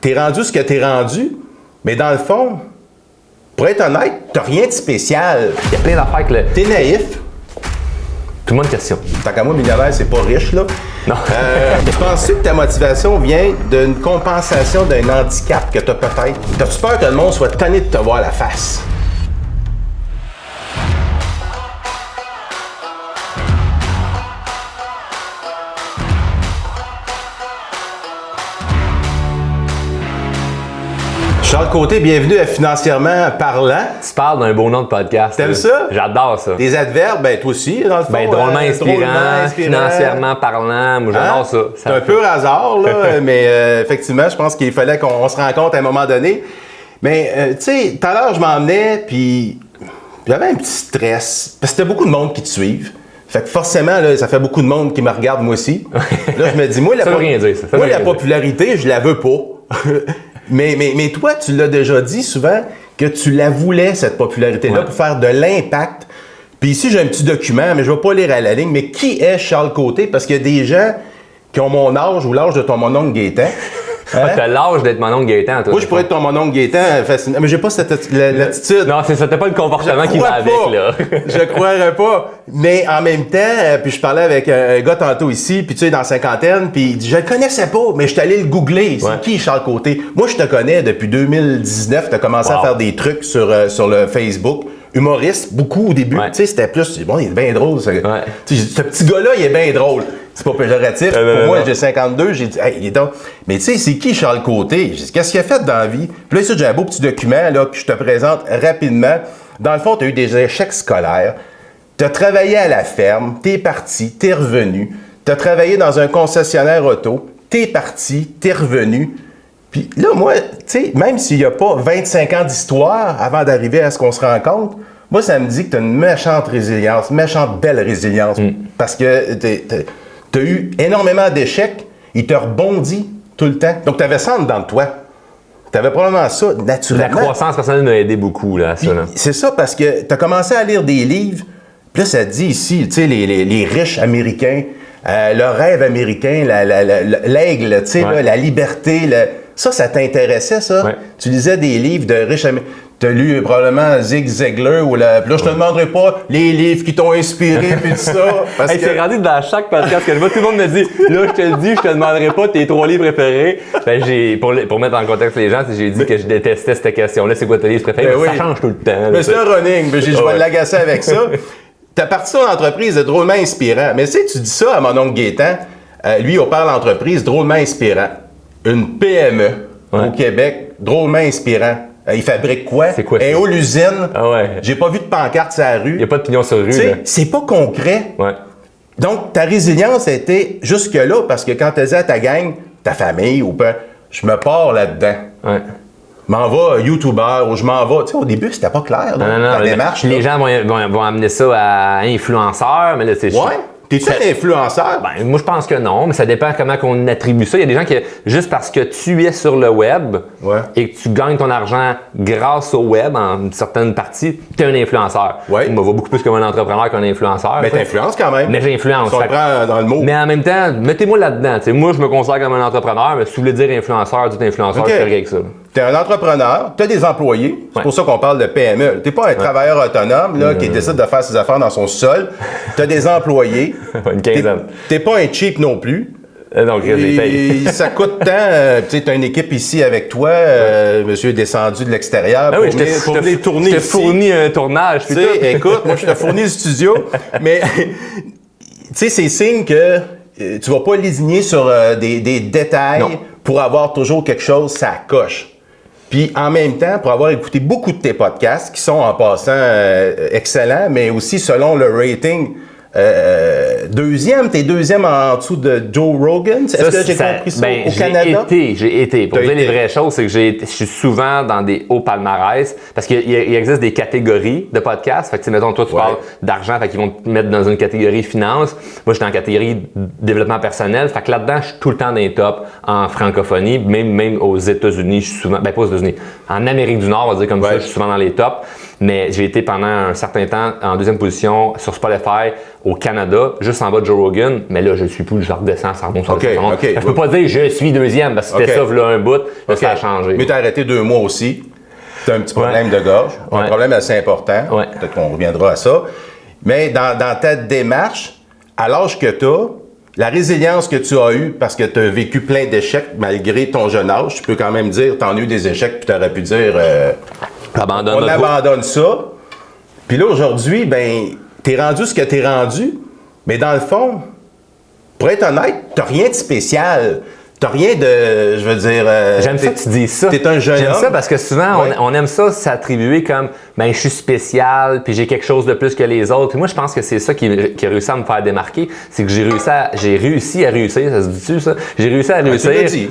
T'es rendu ce que t'es rendu, mais dans le fond, pour être honnête, t'as rien de spécial. Il y a plein d'affaires que T'es naïf. Tout le monde question. Tant qu'à moi, millionnaire, c'est pas riche, là. Non. Penses-tu que ta motivation vient d'une compensation d'un handicap que t'as peut-être? T'as-tu peur que le monde soit tanné de te voir la face? Charles Côté, bienvenue à Financièrement Parlant. Tu parles d'un beau nom de podcast. T'aimes ça? J'adore ça. Des adverbes, ben toi aussi, dans le fond. Drôlement inspirant, financièrement parlant, moi j'adore ça. C'est un peu hasard, là, mais effectivement, je pense qu'il fallait qu'on se rencontre à un moment donné. Mais, tu sais, tout à l'heure, je m'emmenais, puis j'avais un petit stress, parce que t'as beaucoup de monde qui te suivent. Fait que forcément, là, ça fait beaucoup de monde qui me regarde, moi aussi. Là, je me dis, moi, ça veut rien dire, ça. La popularité, je la veux pas. mais toi, tu l'as déjà dit souvent que tu la voulais, cette popularité-là, pour faire de l'impact. Puis ici, j'ai un petit document, mais je ne vais pas lire à la ligne, mais qui est Charles Côté? Parce qu'il y a des gens qui ont mon âge ou l'âge de ton mononcle Gaétan. Hein? T'as l'âge d'être mononcle Gaétan, toi. Moi, je pourrais être ton mononcle Gaétan facilement, mais j'ai pas cette l'attitude. Non, c'était pas le comportement qui va avec, là. Je croirais pas. Mais en même temps, puis je parlais avec un gars tantôt ici, puis tu sais, dans la cinquantaine, puis il dit, je le connaissais pas, mais je suis allé le googler. C'est qui Charles Côté? Moi, je te connais depuis 2019. Tu as commencé à faire des trucs sur le Facebook. Humoriste, beaucoup au début. Tu sais, c'était plus, bon, il est bien drôle. Ce petit gars-là, il est bien drôle. C'est pas péjoratif. Pour moi, j'ai 52, j'ai dit, hey, il est drôle. Mais tu sais, c'est qui Charles Côté? J'ai dit, qu'est-ce qu'il a fait dans la vie? Puis là, j'ai un beau petit document là, que je te présente rapidement. Dans le fond, tu as eu des échecs scolaires. Tu as travaillé à la ferme, t'es parti, t'es revenu. Tu as travaillé dans un concessionnaire auto, t'es parti, t'es revenu. Puis là, moi, tu sais, même s'il n'y a pas 25 ans d'histoire avant d'arriver à ce qu'on se rencontre, moi, ça me dit que tu as une méchante résilience, méchante belle résilience. Parce que tu as eu énormément d'échecs, il te rebondit tout le temps. Donc, tu avais ça en dedans de toi. Tu avais probablement ça naturellement. La croissance personnelle m'a aidé beaucoup, là, ça. Là. C'est ça, parce que tu as commencé à lire des livres, puis là, ça te dit ici, tu sais, les riches américains, le rêve américain, l'aigle, tu sais, la liberté, ça t'intéressait, ça? Ouais. Tu lisais des livres de riches américains. Tu as lu probablement Zig Ziglar ou là, je te demanderai pas les livres qui t'ont inspiré puis tout ça. Parce que c'est rendu dans chaque podcast que je vois, tout le monde me dit, là, je te le dis, je te demanderai pas tes 3 livres préférés. Ben, pour mettre en contexte les gens, j'ai dit que je détestais cette question-là, c'est quoi tes livres préférés? Ben ça change tout le temps. Mais c'est un running, je vais l'agacer avec ça. Tu as parti ton entreprise de drôlement inspirant. Mais tu sais, tu dis ça à mon oncle Gaétan, lui, on parle d'entreprise drôlement inspirant. Une PME au Québec, drôlement inspirant. Il fabrique quoi? C'est quoi? Un haut l'usine. Ah ouais. J'ai pas vu de pancarte sur la rue. Il n'y a pas de pignon sur rue. C'est pas concret. Ouais. Donc, ta résilience a été jusque-là, parce que quand tu disais à ta gang, ta famille, ou pas, je me pars là-dedans. Ouais. Je m'en vais YouTuber, ou je m'en vais. Tu sais, au début, c'était pas clair, ta démarche. Les gens vont amener ça à influenceur, mais là, c'est ouais. T'es-tu un influenceur? Ben, moi, je pense que non, mais ça dépend comment on attribue ça. Il y a des gens qui, juste parce que tu es sur le web et que tu gagnes ton argent grâce au web, en une certaine partie, tu es un influenceur. Ouais. Moi, je vois beaucoup plus comme un entrepreneur qu'un influenceur. Mais t'influences quand même. Mais j'influence. On prend dans le mot. Mais en même temps, mettez-moi là-dedans. T'sais, moi, je me considère comme un entrepreneur, mais si vous voulez dire influenceur, dites influenceur, je fais rien avec ça. Tu es un entrepreneur, tu as des employés, c'est pour ça qu'on parle de PME. Tu n'es pas un travailleur autonome là, qui décide de faire ses affaires dans son sol. Tu as des employés. Une quinzaine. Tu n'es pas un cheap non plus. Donc, ça coûte tant. Tu as une équipe ici avec toi. Monsieur est descendu de l'extérieur pour venir tourner ici. Je t'ai fourni un tournage. Écoute, moi, je t'ai fourni le studio. Mais tu sais, c'est signe que tu vas pas lésigner sur des détails pour avoir toujours quelque chose, ça coche. Puis en même temps, pour avoir écouté beaucoup de tes podcasts, qui sont en passant excellents, mais aussi selon le rating, t'es deuxième en dessous de Joe Rogan. Est-ce que j'ai compris ça au Canada? J'ai été. Pour dire les vraies choses, c'est que je suis souvent dans des hauts palmarès parce qu'il existe des catégories de podcasts. Fait que, mettons, toi, tu parles d'argent, fait qu'ils vont te mettre dans une catégorie finance. Moi, je suis dans la catégorie développement personnel. Fait que là-dedans, je suis tout le temps dans les tops en francophonie. Même aux États-Unis, je suis souvent, pas aux États-Unis, en Amérique du Nord, on va dire comme ça, je suis souvent dans les tops. Mais j'ai été pendant un certain temps en deuxième position sur Spotify au Canada, juste en bas de Joe Rogan. Mais là, je suis plus, je redescends, ça remonte sur le fond. Je peux pas dire je suis deuxième parce que c'était ça, là, un bout, là, ça a changé. Mais tu as arrêté 2 mois aussi. Tu as un petit problème de gorge, un problème assez important. Peut-être qu'on reviendra à ça. Mais dans ta démarche, à l'âge que tu as, la résilience que tu as eue, parce que tu as vécu plein d'échecs malgré ton jeune âge, tu peux quand même dire, tu en as eu des échecs, puis tu aurais pu dire, on abandonne ça. Puis là, aujourd'hui, ben, tu es rendu ce que tu es rendu, mais dans le fond, pour être honnête, tu n'as rien de spécial. T'as rien de, je veux dire... J'aime ça que tu dises ça. T'es un jeune homme. J'aime ça parce que souvent, on aime ça s'attribuer comme, ben je suis spécial, puis j'ai quelque chose de plus que les autres. Puis moi, je pense que c'est ça qui a réussi à me faire démarquer. C'est que j'ai réussi à réussir, ça se dit-tu, ça? J'ai réussi à réussir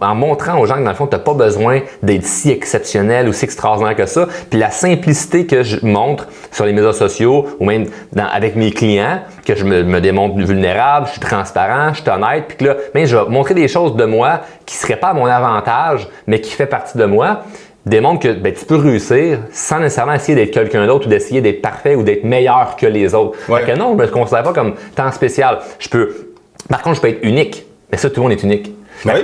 en montrant aux gens que dans le fond, tu n'as pas besoin d'être si exceptionnel ou si extraordinaire que ça. Puis la simplicité que je montre sur les médias sociaux ou même avec mes clients, que je me démontre vulnérable, je suis transparent, je suis honnête, puis que là, ben, je vais montrer des choses de moi qui ne seraient pas à mon avantage, mais qui fait partie de moi, démontre que ben, tu peux réussir sans nécessairement essayer d'être quelqu'un d'autre ou d'essayer d'être parfait ou d'être meilleur que les autres. Fait que non, je ne me considère pas comme tant spécial. Par contre, je peux être unique, mais ça, tout le monde est unique.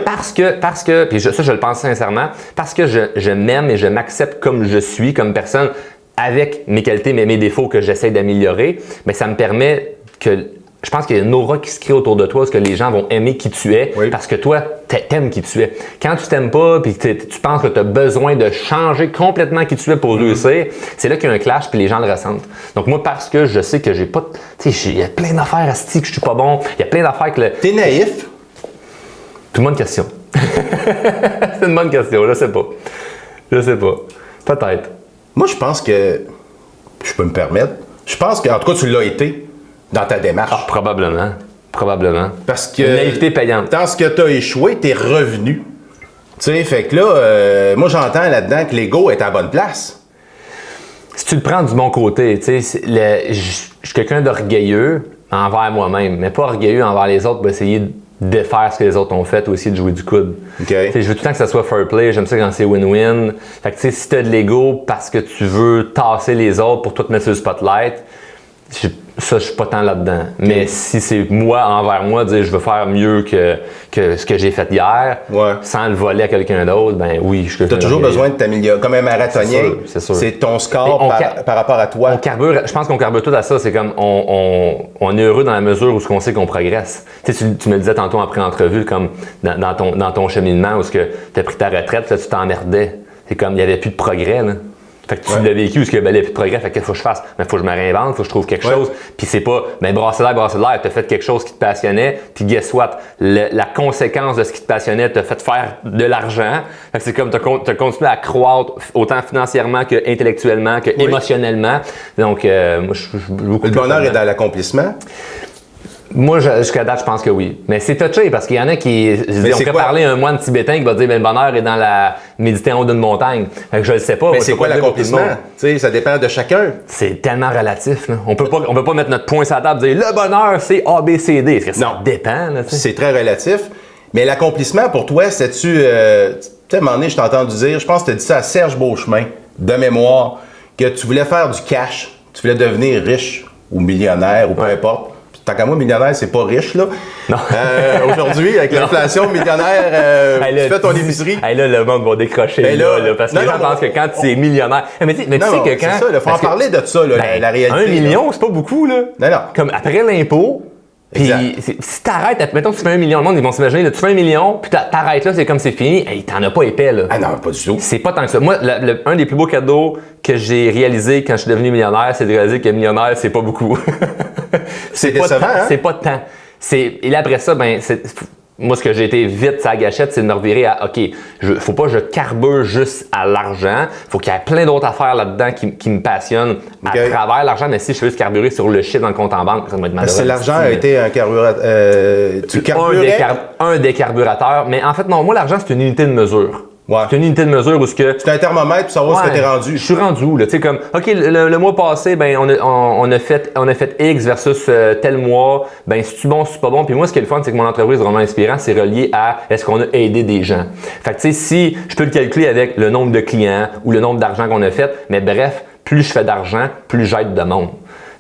Parce que, puis ça je le pense sincèrement, parce que je m'aime et je m'accepte comme je suis, comme personne, avec mes qualités, mais mes défauts que j'essaie d'améliorer, mais ça me permet que, je pense qu'il y a une aura qui se crée autour de toi, parce que les gens vont aimer qui tu es, parce que toi, t'aimes qui tu es. Quand tu t'aimes pas, puis tu penses que tu as besoin de changer complètement qui tu es pour réussir, c'est là qu'il y a un clash, puis les gens le ressentent. Donc moi, parce que je sais que j'ai pas, tu sais, il y a plein d'affaires asti que je suis pas bon, il y a plein d'affaires que T'es naïf? C'est une bonne question. C'est une bonne question, je sais pas. Je sais pas. Peut-être. Moi, je pense que, je peux me permettre, je pense qu'en tout cas, tu l'as été dans ta démarche. Ah, probablement. Probablement. Parce que une naïveté payante. Dans ce que tu as échoué, t'es revenu. Tu sais, fait que là, moi, j'entends là-dedans que l'ego est à la bonne place. Si tu le prends du bon côté, tu sais, je suis quelqu'un d'orgueilleux envers moi-même, mais pas orgueilleux envers les autres pour essayer de faire ce que les autres ont fait ou aussi de jouer du coude. Je veux tout le temps que ça soit fair play, j'aime ça quand c'est win-win. Fait que tu sais, si tu as de l'ego parce que tu veux tasser les autres pour tout te mettre sur le spotlight, ça, je suis pas tant là-dedans. Mais si c'est moi envers moi, dire je veux faire mieux que ce que j'ai fait hier, sans le voler à quelqu'un d'autre, ben oui, je suis. Tu as toujours besoin de t'améliorer. Comme un marathonien, c'est ton score par rapport à toi. Je pense qu'on carbure tout à ça. C'est comme on est heureux dans la mesure où on sait qu'on progresse. Tu sais, tu me le disais tantôt en pré-entrevue, comme dans ton cheminement où tu as pris ta retraite, là, tu t'emmerdais. C'est comme il n'y avait plus de progrès. Là. Fait que tu l'as vécu, parce qu'il n'y a plus de progrès, fait qu'il faut que je fasse. Mais il faut que je me réinvente, il faut que je trouve quelque chose. Puis c'est pas, ben brasser l'air, tu as fait quelque chose qui te passionnait, puis guess what? La conséquence de ce qui te passionnait t'a fait faire de l'argent. Fait que c'est comme tu as continué à croître autant financièrement que intellectuellement, que émotionnellement. Donc, moi, je suis beaucoup plus. Le bonheur est dans l'accomplissement? Moi, jusqu'à date, je pense que oui. Mais c'est touché parce qu'il y en a qui... On peut parler à un moine tibétain qui va dire ben, le bonheur est dans la méditer en haut d'une montagne. Fait que je le sais pas. Mais c'est quoi l'accomplissement? Ça dépend de chacun. C'est tellement relatif. Là. On peut pas mettre notre poing sur la table et dire le bonheur, c'est A, B, C, D. Parce que ça dépend. C'est très relatif. Mais l'accomplissement, pour toi, c'est-tu... tu sais, à un moment donné, je t'ai entendu dire, je pense que tu as dit ça à Serge Beauchemin, de mémoire, que tu voulais faire du cash. Tu voulais devenir riche ou millionnaire ou peu importe. Tant qu'à moi, millionnaire, c'est pas riche, là. Non. Aujourd'hui, avec l'inflation, millionnaire, tu fais ton épicerie. Là, le monde va décrocher, là, parce que les gens pensent que quand tu es millionnaire... Mais tu sais que quand... C'est ça, il faut en parler de ça, là, la réalité. 1 million, c'est pas beaucoup, là. Non. Comme après l'impôt... Puis si t'arrêtes, mettons que tu fais 1 million, le monde, ils vont s'imaginer, là, tu fais 1 million, puis t'arrêtes là, c'est comme c'est fini, hey, t'en as pas épais, là. Ah non, pas du tout. C'est pas tant que ça. Moi, un des plus beaux cadeaux que j'ai réalisé quand je suis devenu millionnaire, c'est de réaliser que millionnaire, c'est pas beaucoup. C'est décevant, hein? C'est pas tant. Et là, après ça, ben, moi, ce que j'ai été vite sur la gâchette, c'est de me revirer à OK, faut pas que je carbure juste à l'argent. Faut qu'il y ait plein d'autres affaires là-dedans qui me passionnent à travers l'argent. Mais si je veux juste carburer sur le shit dans le compte en banque, ça va être malheureux. Parce que l'argent a été un carburateur. Un des carburateurs. Mais en fait, non, moi, l'argent, c'est une unité de mesure. Ouais. C'est une unité de mesure où ce que... C'est un thermomètre pour savoir ce que t'es rendu. Je suis rendu où, là? Tu sais, comme, OK, le mois passé, ben, on a fait X versus tel mois. Ben, c'est-tu bon, c'est pas bon? Puis moi, ce qui est le fun, c'est que mon entreprise vraiment inspirant, c'est relié à est-ce qu'on a aidé des gens. Fait que, tu sais, si je peux le calculer avec le nombre de clients ou le nombre d'argent qu'on a fait, mais bref, plus je fais d'argent, plus j'aide de monde.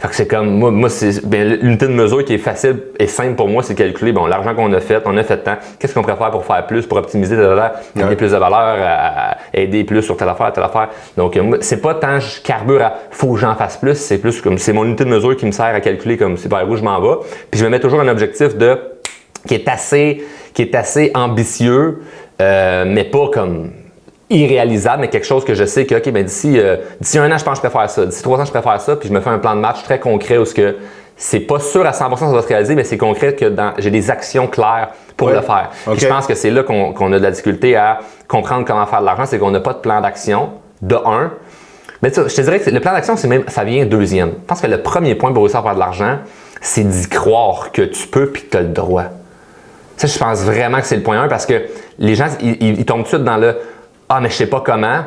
Fait que c'est comme, moi c'est l'unité de mesure qui est facile et simple pour moi, c'est de calculer, bon, l'argent qu'on a fait, on a fait tant, qu'est-ce qu'on pourrait faire pour faire plus, pour optimiser telle affaire, donner plus de valeur, à aider plus sur telle affaire. Donc, c'est pas tant je carbure à faut que j'en fasse plus, c'est plus comme, c'est mon unité de mesure qui me sert à calculer comme c'est vers où je m'en vais. Puis je me mets toujours un objectif qui est assez ambitieux, mais pas comme irréalisable, mais quelque chose que je sais que, OK, ben d'ici 1 an, je pense que je préfère ça. D'ici 3 ans, je préfère ça. Puis je me fais un plan de match très concret où c'est pas sûr à 100% que ça va se réaliser, mais c'est concret que j'ai des actions claires pour le faire. Okay. Puis je pense que c'est là qu'on a de la difficulté à comprendre comment faire de l'argent, c'est qu'on n'a pas de plan d'action, de un. Mais je te dirais que le plan d'action, ça vient deuxième. Je pense que le premier point pour réussir à faire de l'argent, c'est d'y croire que tu peux puis que tu as le droit. Ça, je pense vraiment que c'est le point 1 parce que les gens, ils tombent tout de suite dans le « Ah, mais je sais pas comment ».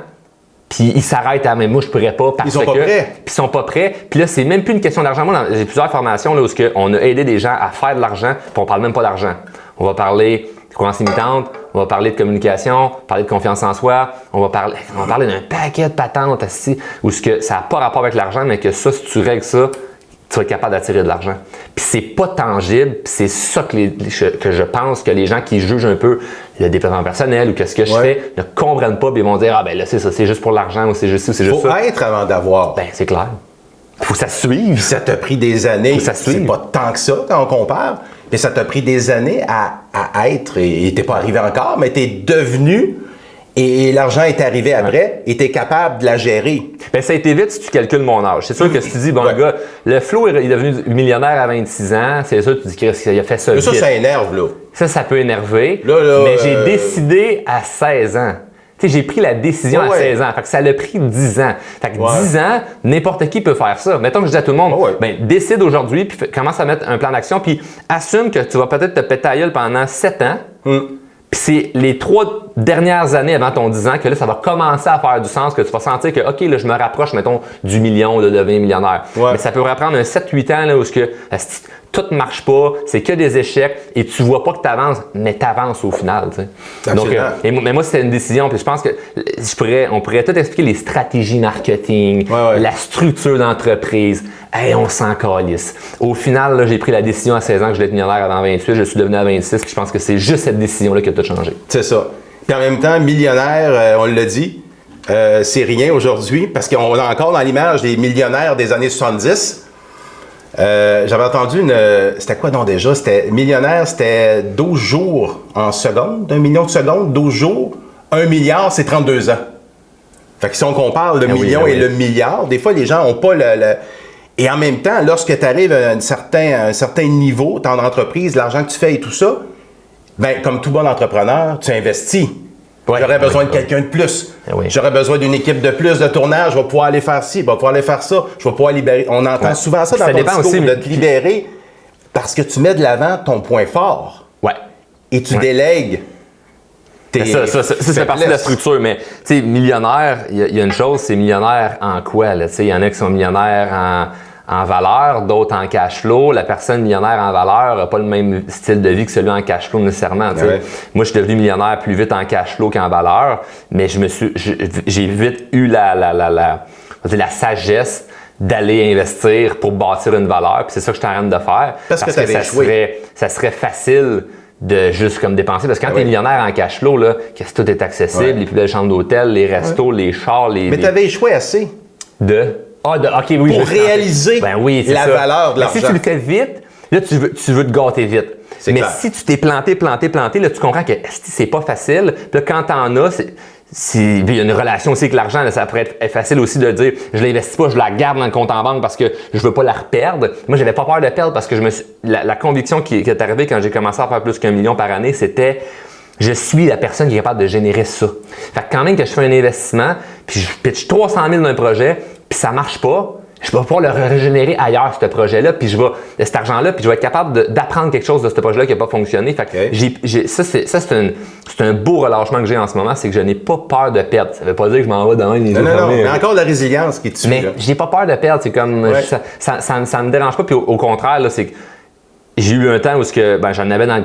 Puis ils s'arrêtent à « Mais moi, je pourrais pas parce que… » Ils sont pas prêts. Puis ils sont pas prêts. Puis là, c'est même plus une question d'argent. Moi, j'ai plusieurs formations là, où on a aidé des gens à faire de l'argent, puis on parle même pas d'argent. On va parler de croyance limitante, on va parler de communication, parler de confiance en soi, on va parler d'un paquet de patentes où ça n'a pas rapport avec l'argent, mais que ça, si tu règles ça, tu vas être capable d'attirer de l'argent. Puis c'est pas tangible, puis c'est ça que je pense que les gens qui jugent un peu le développement personnel ou qu'est-ce que je fais ne comprennent pas, puis ils vont dire « Ah ben là, c'est ça, c'est juste pour l'argent ou c'est juste ça, c'est juste ça. » Faut être avant d'avoir. Ben c'est clair. Faut que ça suive. Ça t'a pris des années. Ça c'est pas tant que ça quand on compare, mais ça t'a pris des années à être, et t'es pas arrivé encore, mais t'es devenu, et l'argent est arrivé après, et t'es capable de la gérer. Ben ça a été vite si tu calcules mon âge. C'est sûr que si tu dis, bon, le gars, le Flo est devenu millionnaire à 26 ans, c'est sûr, tu dis qu'il a fait ça vite. Ça énerve, là. Ça peut énerver, mais j'ai décidé à 16 ans. Tu sais, j'ai pris la décision à 16 ans. Fait que ça l'a pris 10 ans. Fait que 10 ans, n'importe qui peut faire ça. Mettons que je dis à tout le monde, ben, décide aujourd'hui, puis commence à mettre un plan d'action, puis assume que tu vas peut-être te péter la gueule pendant 7 ans. Puis c'est les 3 dernières années avant ton 10 ans que là, ça va commencer à faire du sens, que tu vas sentir que, OK, là, je me rapproche, mettons, du million, de devenir millionnaire. Mais ça peut reprendre un 7-8 ans là, où tout ne marche pas, c'est que des échecs et tu vois pas que tu avances, mais tu avances au final. Donc, mais moi, c'était une décision. Puis je pense que on pourrait tout expliquer les stratégies marketing, la structure d'entreprise. Hey, on s'en calisse. Au final, là, j'ai pris la décision à 16 ans que je voulais être millionnaire avant 28, je suis devenu à 26, puis je pense que c'est juste cette décision-là qui a tout changé. C'est ça. Puis en même temps, millionnaire, on l'a dit, c'est rien aujourd'hui, parce qu'on est encore dans l'image des millionnaires des années 70. J'avais entendu c'était quoi donc déjà? C'était millionnaire, c'était 12 jours en seconde, 1 million de secondes, 12 jours. 1 milliard, c'est 32 ans. Fait que si on compare le million et le milliard, des fois, les gens n'ont pas le… Et en même temps, lorsque tu arrives à un certain niveau dans l'entreprise, l'argent que tu fais et tout ça, ben comme tout bon entrepreneur, tu investis. J'aurais besoin de quelqu'un de plus. J'aurais besoin d'une équipe de plus de tournage. Je vais pouvoir aller faire ci, je vais pouvoir aller faire ça. Je vais pouvoir libérer. On entend souvent ça dans ton discours, aussi, de te libérer parce que tu mets de l'avant ton point fort. Et tu délègues. Ça fait partie de la structure, mais tu sais, millionnaire, il y a une chose, c'est millionnaire en quoi? Il y en a qui sont millionnaires en valeur, d'autres en cash flow. La personne millionnaire en valeur n'a pas le même style de vie que celui en cash flow nécessairement. Moi, je suis devenu millionnaire plus vite en cash flow qu'en valeur, mais j'ai vite eu la sagesse d'aller investir pour bâtir une valeur. Puis c'est ça que je suis en train de faire. Parce que ça serait facile de juste comme dépenser. Parce que quand tu es millionnaire en cash flow, là, que tout est accessible, les plus belles chambres d'hôtel, les restos, les chars, Mais tu avais échoué assez. OK, oui. Pour réaliser la valeur de l'argent. Mais si tu le fais vite, là, tu veux te gâter vite. Mais clair. Si tu t'es planté, là, tu comprends que c'est pas facile. Puis là, quand t'en as, il y a une relation aussi avec l'argent. Là, ça pourrait être facile aussi de dire je l'investis pas, je la garde dans le compte en banque parce que je veux pas la reperdre. Moi, j'avais pas peur de perdre parce que la conviction qui est arrivée quand j'ai commencé à faire plus qu'1 million par année, c'était je suis la personne qui est capable de générer ça. Fait que quand même que je fais un investissement, puis je pitch 300 000 d'un projet, puis ça marche pas, je vais pouvoir le régénérer ailleurs, ce projet-là, puis cet argent-là, puis je vais être capable d'apprendre quelque chose de ce projet-là qui n'a pas fonctionné. Fait que c'est un beau relâchement que j'ai en ce moment, c'est que je n'ai pas peur de perdre. Ça veut pas dire que je m'en vais dans les Non, mais encore de la résilience qui tue. Mais j'ai pas peur de perdre, c'est comme, ça me dérange pas, puis au contraire, là, c'est que j'ai eu un temps où j'en avais dans le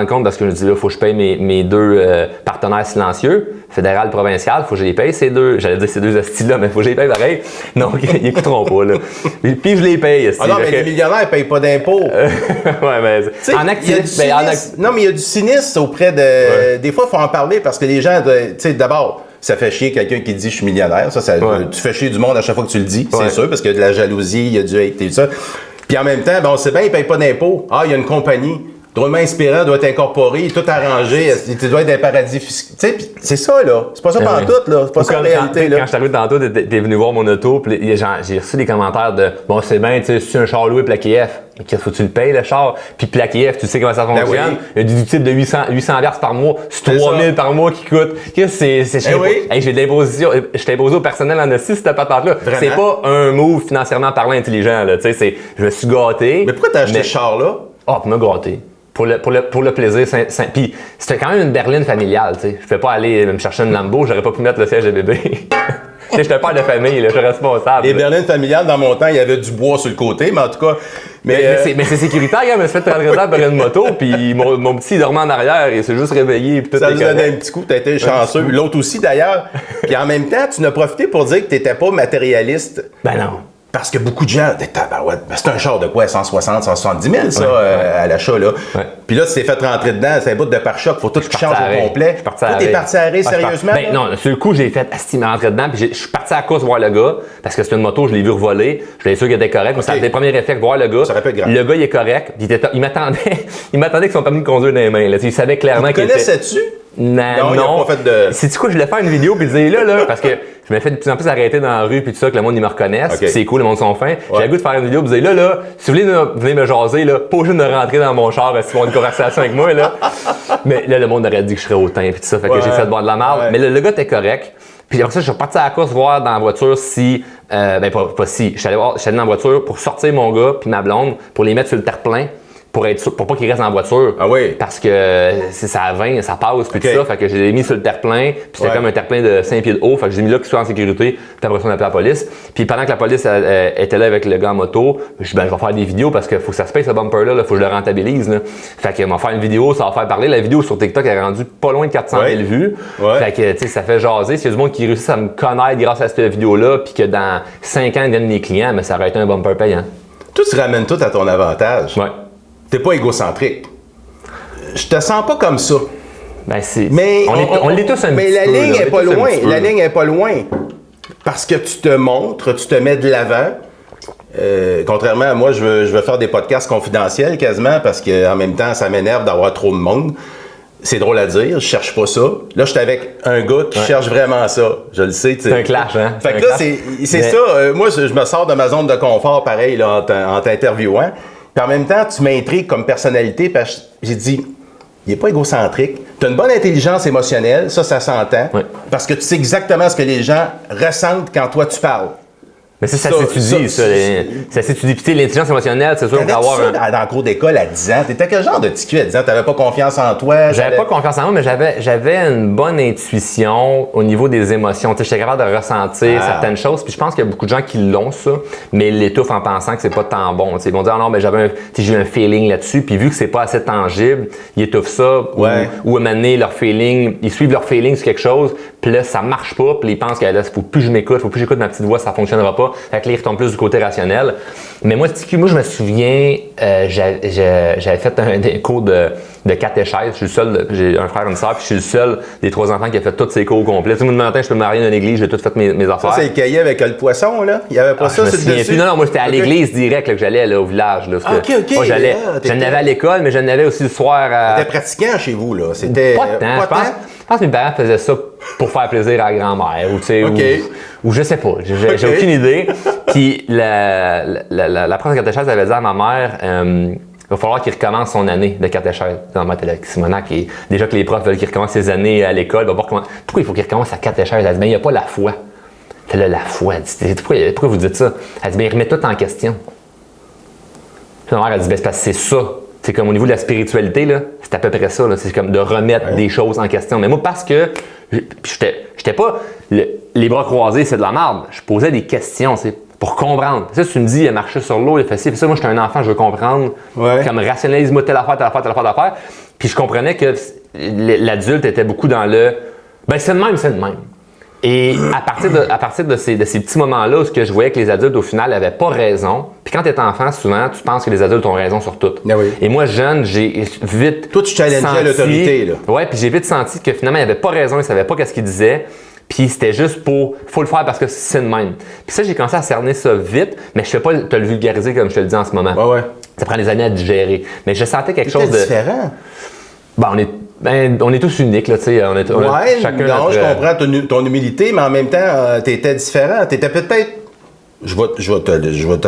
compte parce que je me disais, là, il faut que je paye mes deux partenaires silencieux, fédéral, provincial, il faut que je les paye ces deux, j'allais dire ces deux hosties-là, mais il faut que je les paye pareil. Donc, ils écouteront pas, là. Puis je les paye. Ah non, mais les millionnaires ne payent pas d'impôts. Ouais, mais en actif. Non, mais il y a du cynisme auprès de. Ouais. Des fois, il faut en parler parce que les gens, tu sais, d'abord, ça fait chier quelqu'un qui dit je suis millionnaire. Tu fais chier du monde à chaque fois que tu le dis, c'est sûr, parce qu'il y a de la jalousie, il y a du hate et tout ça. Puis en même temps, on sait bien, ils ne payent pas d'impôts. Ah, il y a une compagnie. Drôlement inspirant, doit être incorporé, tout arrangé, tu dois être dans un paradis fiscal. Tu sais, c'est ça, là. C'est pas ça pantoute, là. C'est pas ça la réalité, là. Quand je suis arrivé tantôt, t'es venu voir mon auto, puis j'ai reçu des commentaires de bon, c'est bien, tu sais, si tu as un char loué Plaqué F, mais qu'est-ce que tu le payes, le char? Puis Plaqué F, tu sais comment ça fonctionne? Ben oui. Il y a du type de 800 $ par mois, c'est 3000 par mois qui coûte. C'est j'ai de l'imposition. Je t'ai imposé au personnel en aussi, cette patente-là. C'est pas un move financièrement parlant intelligent, là. Tu sais, je me suis gâté. Mais pourquoi t'as acheté ce char-là? Ah, pour me gâter. Pour le plaisir. Puis c'était quand même une berline familiale, tu sais. Je pouvais pas aller me chercher une Lambo, j'aurais pas pu mettre le siège de bébé. Tu sais, j'étais père de famille, là, je suis responsable. Les berlines familiales, dans mon temps, il y avait du bois sur le côté, mais en tout cas... Mais c'est sécuritaire, je me suis fait rentrer dedans par une moto, puis mon petit il dormait en arrière, il s'est juste réveillé. Puis tout ça nous donnait un petit coup, t'as été chanceux. L'autre aussi, d'ailleurs. Puis en même temps, tu n'as profité pour dire que t'étais pas matérialiste. Ben non. Parce que beaucoup de gens, c'est un char de quoi, 160, 170 000, ça, à l'achat, là. Ouais. Puis là, tu t'es fait rentrer dedans, c'est un bout de pare-choc, faut tout que tu changes au complet. Toi, t'es parti à arrêt, sérieusement? Ben non, sur le coup, j'ai fait, il m'a rentré dedans, puis je suis parti à la course voir le gars, parce que c'était une moto, je l'ai vu revoler, je l'ai sûr qu'il était correct, mais ça a été le premier réflexe, voir le gars. Ça aurait pu être grave. Le gars, il est correct, il m'attendait que son permis de conduire dans les mains, là. Il savait clairement qu'il était... Connaissais-tu? Non. Il a pas fait de... C'est-tu quoi, je voulais faire une vidéo puis dire là, parce que je me fais de plus en plus arrêter dans la rue puis tout ça, que le monde, ils me reconnaissent. Okay. C'est cool, le monde sont fins. J'ai le goût de faire une vidéo puis dire là, si vous voulez venir me jaser, là, pas juste de rentrer dans mon char si vous avez une conversation avec moi, là. Mais là, le monde aurait dit que je serais hautain puis tout ça, fait que j'ai fait boire de la merde. Ouais. Mais le gars était correct. Puis après ça, je suis reparti à la course voir dans la voiture si, pas si, je suis allé dans la voiture pour sortir mon gars puis ma blonde, pour les mettre sur le terre-plein. Pour être sûr, pour pas qu'il reste dans la voiture. Ah oui? Parce que ça à 20, ça passe, puis tout ça. Fait que je l'ai mis sur le terre-plein, puis c'était comme un terre-plein de 5 pieds de haut. Fait que je l'ai mis là qu'il soit en sécurité, puis après ça, on a appelé la police. Puis pendant que la police était là avec le gars en moto, je vais faire des vidéos parce qu'il faut que ça se paye ce bumper-là, faut que je le rentabilise. Là. Fait que on va faire une vidéo, ça va faire parler. La vidéo sur TikTok est rendue pas loin de 400 000 vues. Ouais. Fait que, tu sais, ça fait jaser. S'il y a du monde qui réussit à me connaître grâce à cette vidéo-là, puis que dans 5 ans, ils deviennent mes clients, mais ça aurait été un bumper payant. Toi, tu ramènes tout à ton avantage. Ouais. T'es pas égocentrique. Je te sens pas comme ça. Ben on l'est tous un petit peu. Mais la ligne est pas loin. La ligne est pas loin. Parce que tu te montres, tu te mets de l'avant. Contrairement à moi, je veux faire des podcasts confidentiels quasiment parce qu'en même temps, ça m'énerve d'avoir trop de monde. C'est drôle à dire, je cherche pas ça. Là, je suis avec un gars qui cherche vraiment ça. Je le sais. C'est un clash, hein? Fait que là, c'est ça. Moi, je me sors de ma zone de confort, pareil, là, en t'interviewant. Puis en même temps, tu m'intrigues comme personnalité parce que j'ai dit, il n'est pas égocentrique. Tu as une bonne intelligence émotionnelle, ça s'entend. Oui. Parce que tu sais exactement ce que les gens ressentent quand toi tu parles. Mais ça s'étudie, ça. Ça s'étudie. Puis l'intelligence émotionnelle, c'est sûr qu'on peut avoir dans le cours d'école à 10 ans. T'étais quel genre de petit cul à 10 ans? T'avais pas confiance en toi? J'avais pas confiance en moi, mais j'avais une bonne intuition au niveau des émotions. Tu sais, j'étais capable de ressentir certaines choses. Puis je pense qu'il y a beaucoup de gens qui l'ont, ça, mais ils l'étouffent en pensant que c'est pas tant bon. Tu sais, ils vont dire, ah non, mais j'ai eu un feeling là-dessus. Puis vu que c'est pas assez tangible, ils étouffent ça. Ou à un moment donné, leur feeling, ils suivent leur feeling sur quelque chose. Puis là, ça marche pas. Puis ils pensent que là, faut plus que je m'écoute, faut plus que j'écoute ma petite voix, ça fonctionnera pas. Fait que là, ils retombent plus du côté rationnel. Mais moi, je me souviens, j'avais fait un cours de catéchèse. Je suis le seul, j'ai un frère et une sœur, puis je suis le seul des 3 enfants qui a fait tous ses cours complets. Tu sais, moi, le matin, je peux me marier dans l'église, j'ai tout fait mes affaires. Ça, c'est le cahier avec le poisson, là? Il y avait pas ça, c'est dessus? Non, moi, j'étais à l'église direct, là, que j'allais là, au village. Là, OK. Moi, j'en avais à l'école, mais j'en avais aussi le soir. T'étais pratiquant chez vous, là? C'était pas de temps, je pense que mes parents faisaient ça pour faire plaisir à la grand-mère, ou tu sais, ou je sais pas, j'ai aucune idée. Puis la prof de catéchèse avait dit à ma mère, il va falloir qu'il recommence son année de catéchèse dans ma télé. Simonac, et déjà que les profs veulent qu'il recommence ses années à l'école, pourquoi il faut qu'il recommence sa catéchèse? Elle dit, mais il n'y a pas la foi. Puis là, la foi, elle dit, pourquoi vous dites ça? Elle dit, bien, remets tout en question. Puis ma mère, elle dit, ben, c'est parce que c'est ça. C'est comme au niveau de la spiritualité, là, c'est à peu près ça. Là. C'est comme de remettre des choses en question. Mais moi, parce que j'étais pas les bras croisés, c'est de la merde. Je posais des questions, pour comprendre. Ça, tu me dis, il a marché sur l'eau, il a fait ci, fait ça. Moi, j'étais un enfant, je veux comprendre. Ouais. Comme rationalise-moi telle affaire. Puis je comprenais que l'adulte était beaucoup dans le, ben c'est le même. Et à partir de ces petits moments-là où je voyais que les adultes, au final, n'avaient pas raison. Puis quand tu es enfant, souvent, tu penses que les adultes ont raison sur tout. Ah oui. Et moi, jeune, j'ai vite toi, tu challengeais l'autorité, là. Ouais, puis j'ai vite senti que finalement, ils n'avaient pas raison, ils ne savaient pas ce qu'ils disaient. Puis c'était juste faut le faire parce que c'est le même. Puis ça, j'ai commencé à cerner ça vite, mais je ne fais pas te le vulgariser comme je te le dis en ce moment. Ouais. Ça prend des années à digérer. Mais je sentais quelque chose de... différent. On est tous uniques, là, tu sais. Chacun non, je comprends ton humilité, mais en même temps, tu étais différent. Tu étais peut-être, je vais te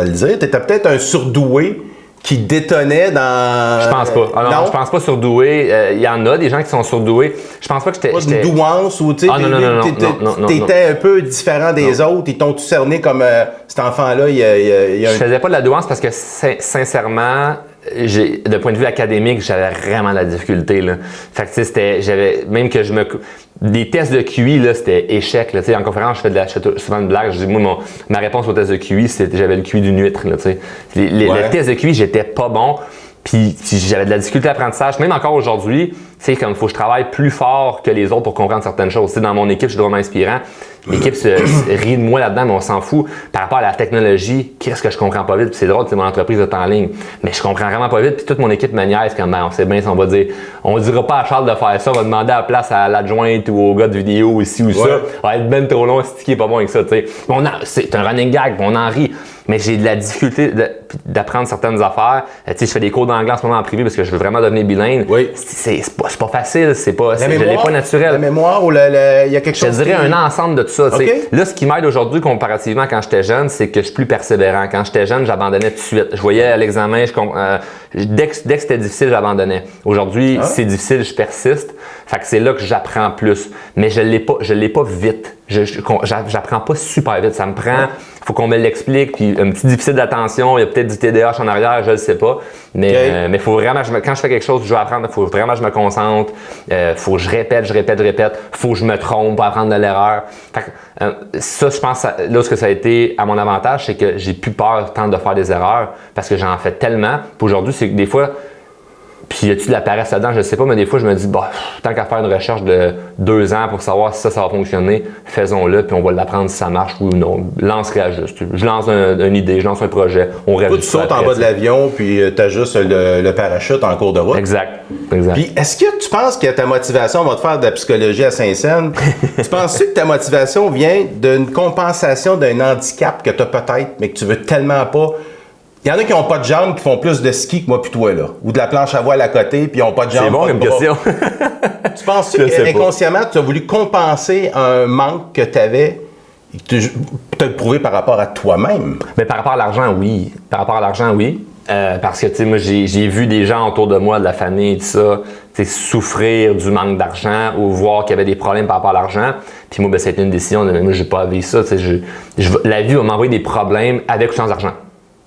le dire, tu étais peut-être un surdoué qui détonnait dans... Je pense pas. Alors, je pense pas surdoué. Il y en a des gens qui sont surdoués. Je pense pas que j'étais... Une douance ou tu sais, t'étais un peu différent des autres. Ils t'ont tout cerné comme cet enfant-là. Je faisais pas de la douance parce que sincèrement... de point de vue académique, j'avais vraiment de la difficulté. Là. Fait que, tu sais, j'avais, même que des tests de QI, là, c'était échec. Là, en conférence, je fais souvent une blague. Je dis, moi, ma réponse au test de QI, j'avais le QI d'une huître. Là, le test de QI, j'étais pas bon. Puis j'avais de la difficulté d'apprentissage. Même encore aujourd'hui, tu sais, comme il faut que je travaille plus fort que les autres pour comprendre certaines choses. Tu sais, dans mon équipe, je suis vraiment inspirant. L'équipe se rit de moi là-dedans, mais on s'en fout. Par rapport à la technologie, qu'est-ce que je comprends pas vite? Puis c'est drôle, c'est mon entreprise est en ligne. Mais je comprends vraiment pas vite. Puis toute mon équipe me niaise comme, on sait bien si on va dire, on dira pas à Charles de faire ça, on va demander à la place à l'adjointe ou au gars de vidéo ici ou ça. Ça va être ben trop long, c'est qui est pas bon avec ça, tu sais. C'est un running gag, on en rit. Mais j'ai de la difficulté d'apprendre certaines affaires. Tu sais, je fais des cours d'anglais en ce moment en privé parce que je veux vraiment devenir bilingue. Oui. C'est pas facile, je l'ai pas naturel. La mémoire ou il y a quelque chose. Je dirais un ensemble de tout ça. Okay. Là, ce qui m'aide aujourd'hui comparativement quand j'étais jeune, c'est que je suis plus persévérant. Quand j'étais jeune, j'abandonnais tout de suite. Je voyais à l'examen, dès que c'était difficile, j'abandonnais. Aujourd'hui, c'est difficile, je persiste. Fait que c'est là que j'apprends plus. Mais je l'ai pas vite. J'apprends pas super vite. Ça me prend, faut qu'on me l'explique. Puis un petit déficit d'attention, il y a peut-être du TDAH en arrière, je le sais pas. Mais faut vraiment, quand je fais quelque chose, je veux apprendre, faut vraiment que je me concentre. Faut que je répète. Faut que je me trompe pour apprendre de l'erreur. Fait que, ça, je pense, là, ce que ça a été à mon avantage, c'est que j'ai plus peur tant de faire des erreurs parce que j'en fais tellement. Puis aujourd'hui, c'est que des fois, puis y a-tu de la paresse là-dedans? Je sais pas, mais des fois, je me dis, tant qu'à faire une recherche de 2 ans pour savoir si ça va fonctionner, faisons-le, puis on va l'apprendre si ça marche ou non. Lance-le juste. Je lance une idée, je lance un projet, on rêve. Tu sautes en bas de l'avion, puis tu ajustes le parachute en cours de route. Exact. Puis est-ce que tu penses que ta motivation, on va te faire de la psychologie à Saint-Saëns, tu penses-tu que ta motivation vient d'une compensation d'un handicap que tu as peut-être, mais que tu veux tellement pas? Il y en a qui n'ont pas de jambes, qui font plus de ski que moi puis toi, là. Ou de la planche à voile à côté, puis ils n'ont pas de jambes. C'est bon comme question. Tu penses-tu qu'inconsciemment, tu as voulu compenser un manque que tu avais et que tu as prouvé par rapport à toi-même? Mais par rapport à l'argent, oui. Parce que, tu sais, moi, j'ai vu des gens autour de moi, de la famille, tout ça, tu sais, souffrir du manque d'argent ou voir qu'il y avait des problèmes par rapport à l'argent. Puis moi, ça a été une décision de, moi, j'ai pas vécu ça, tu sais, la vie va m'envoyer des problèmes avec ou sans argent.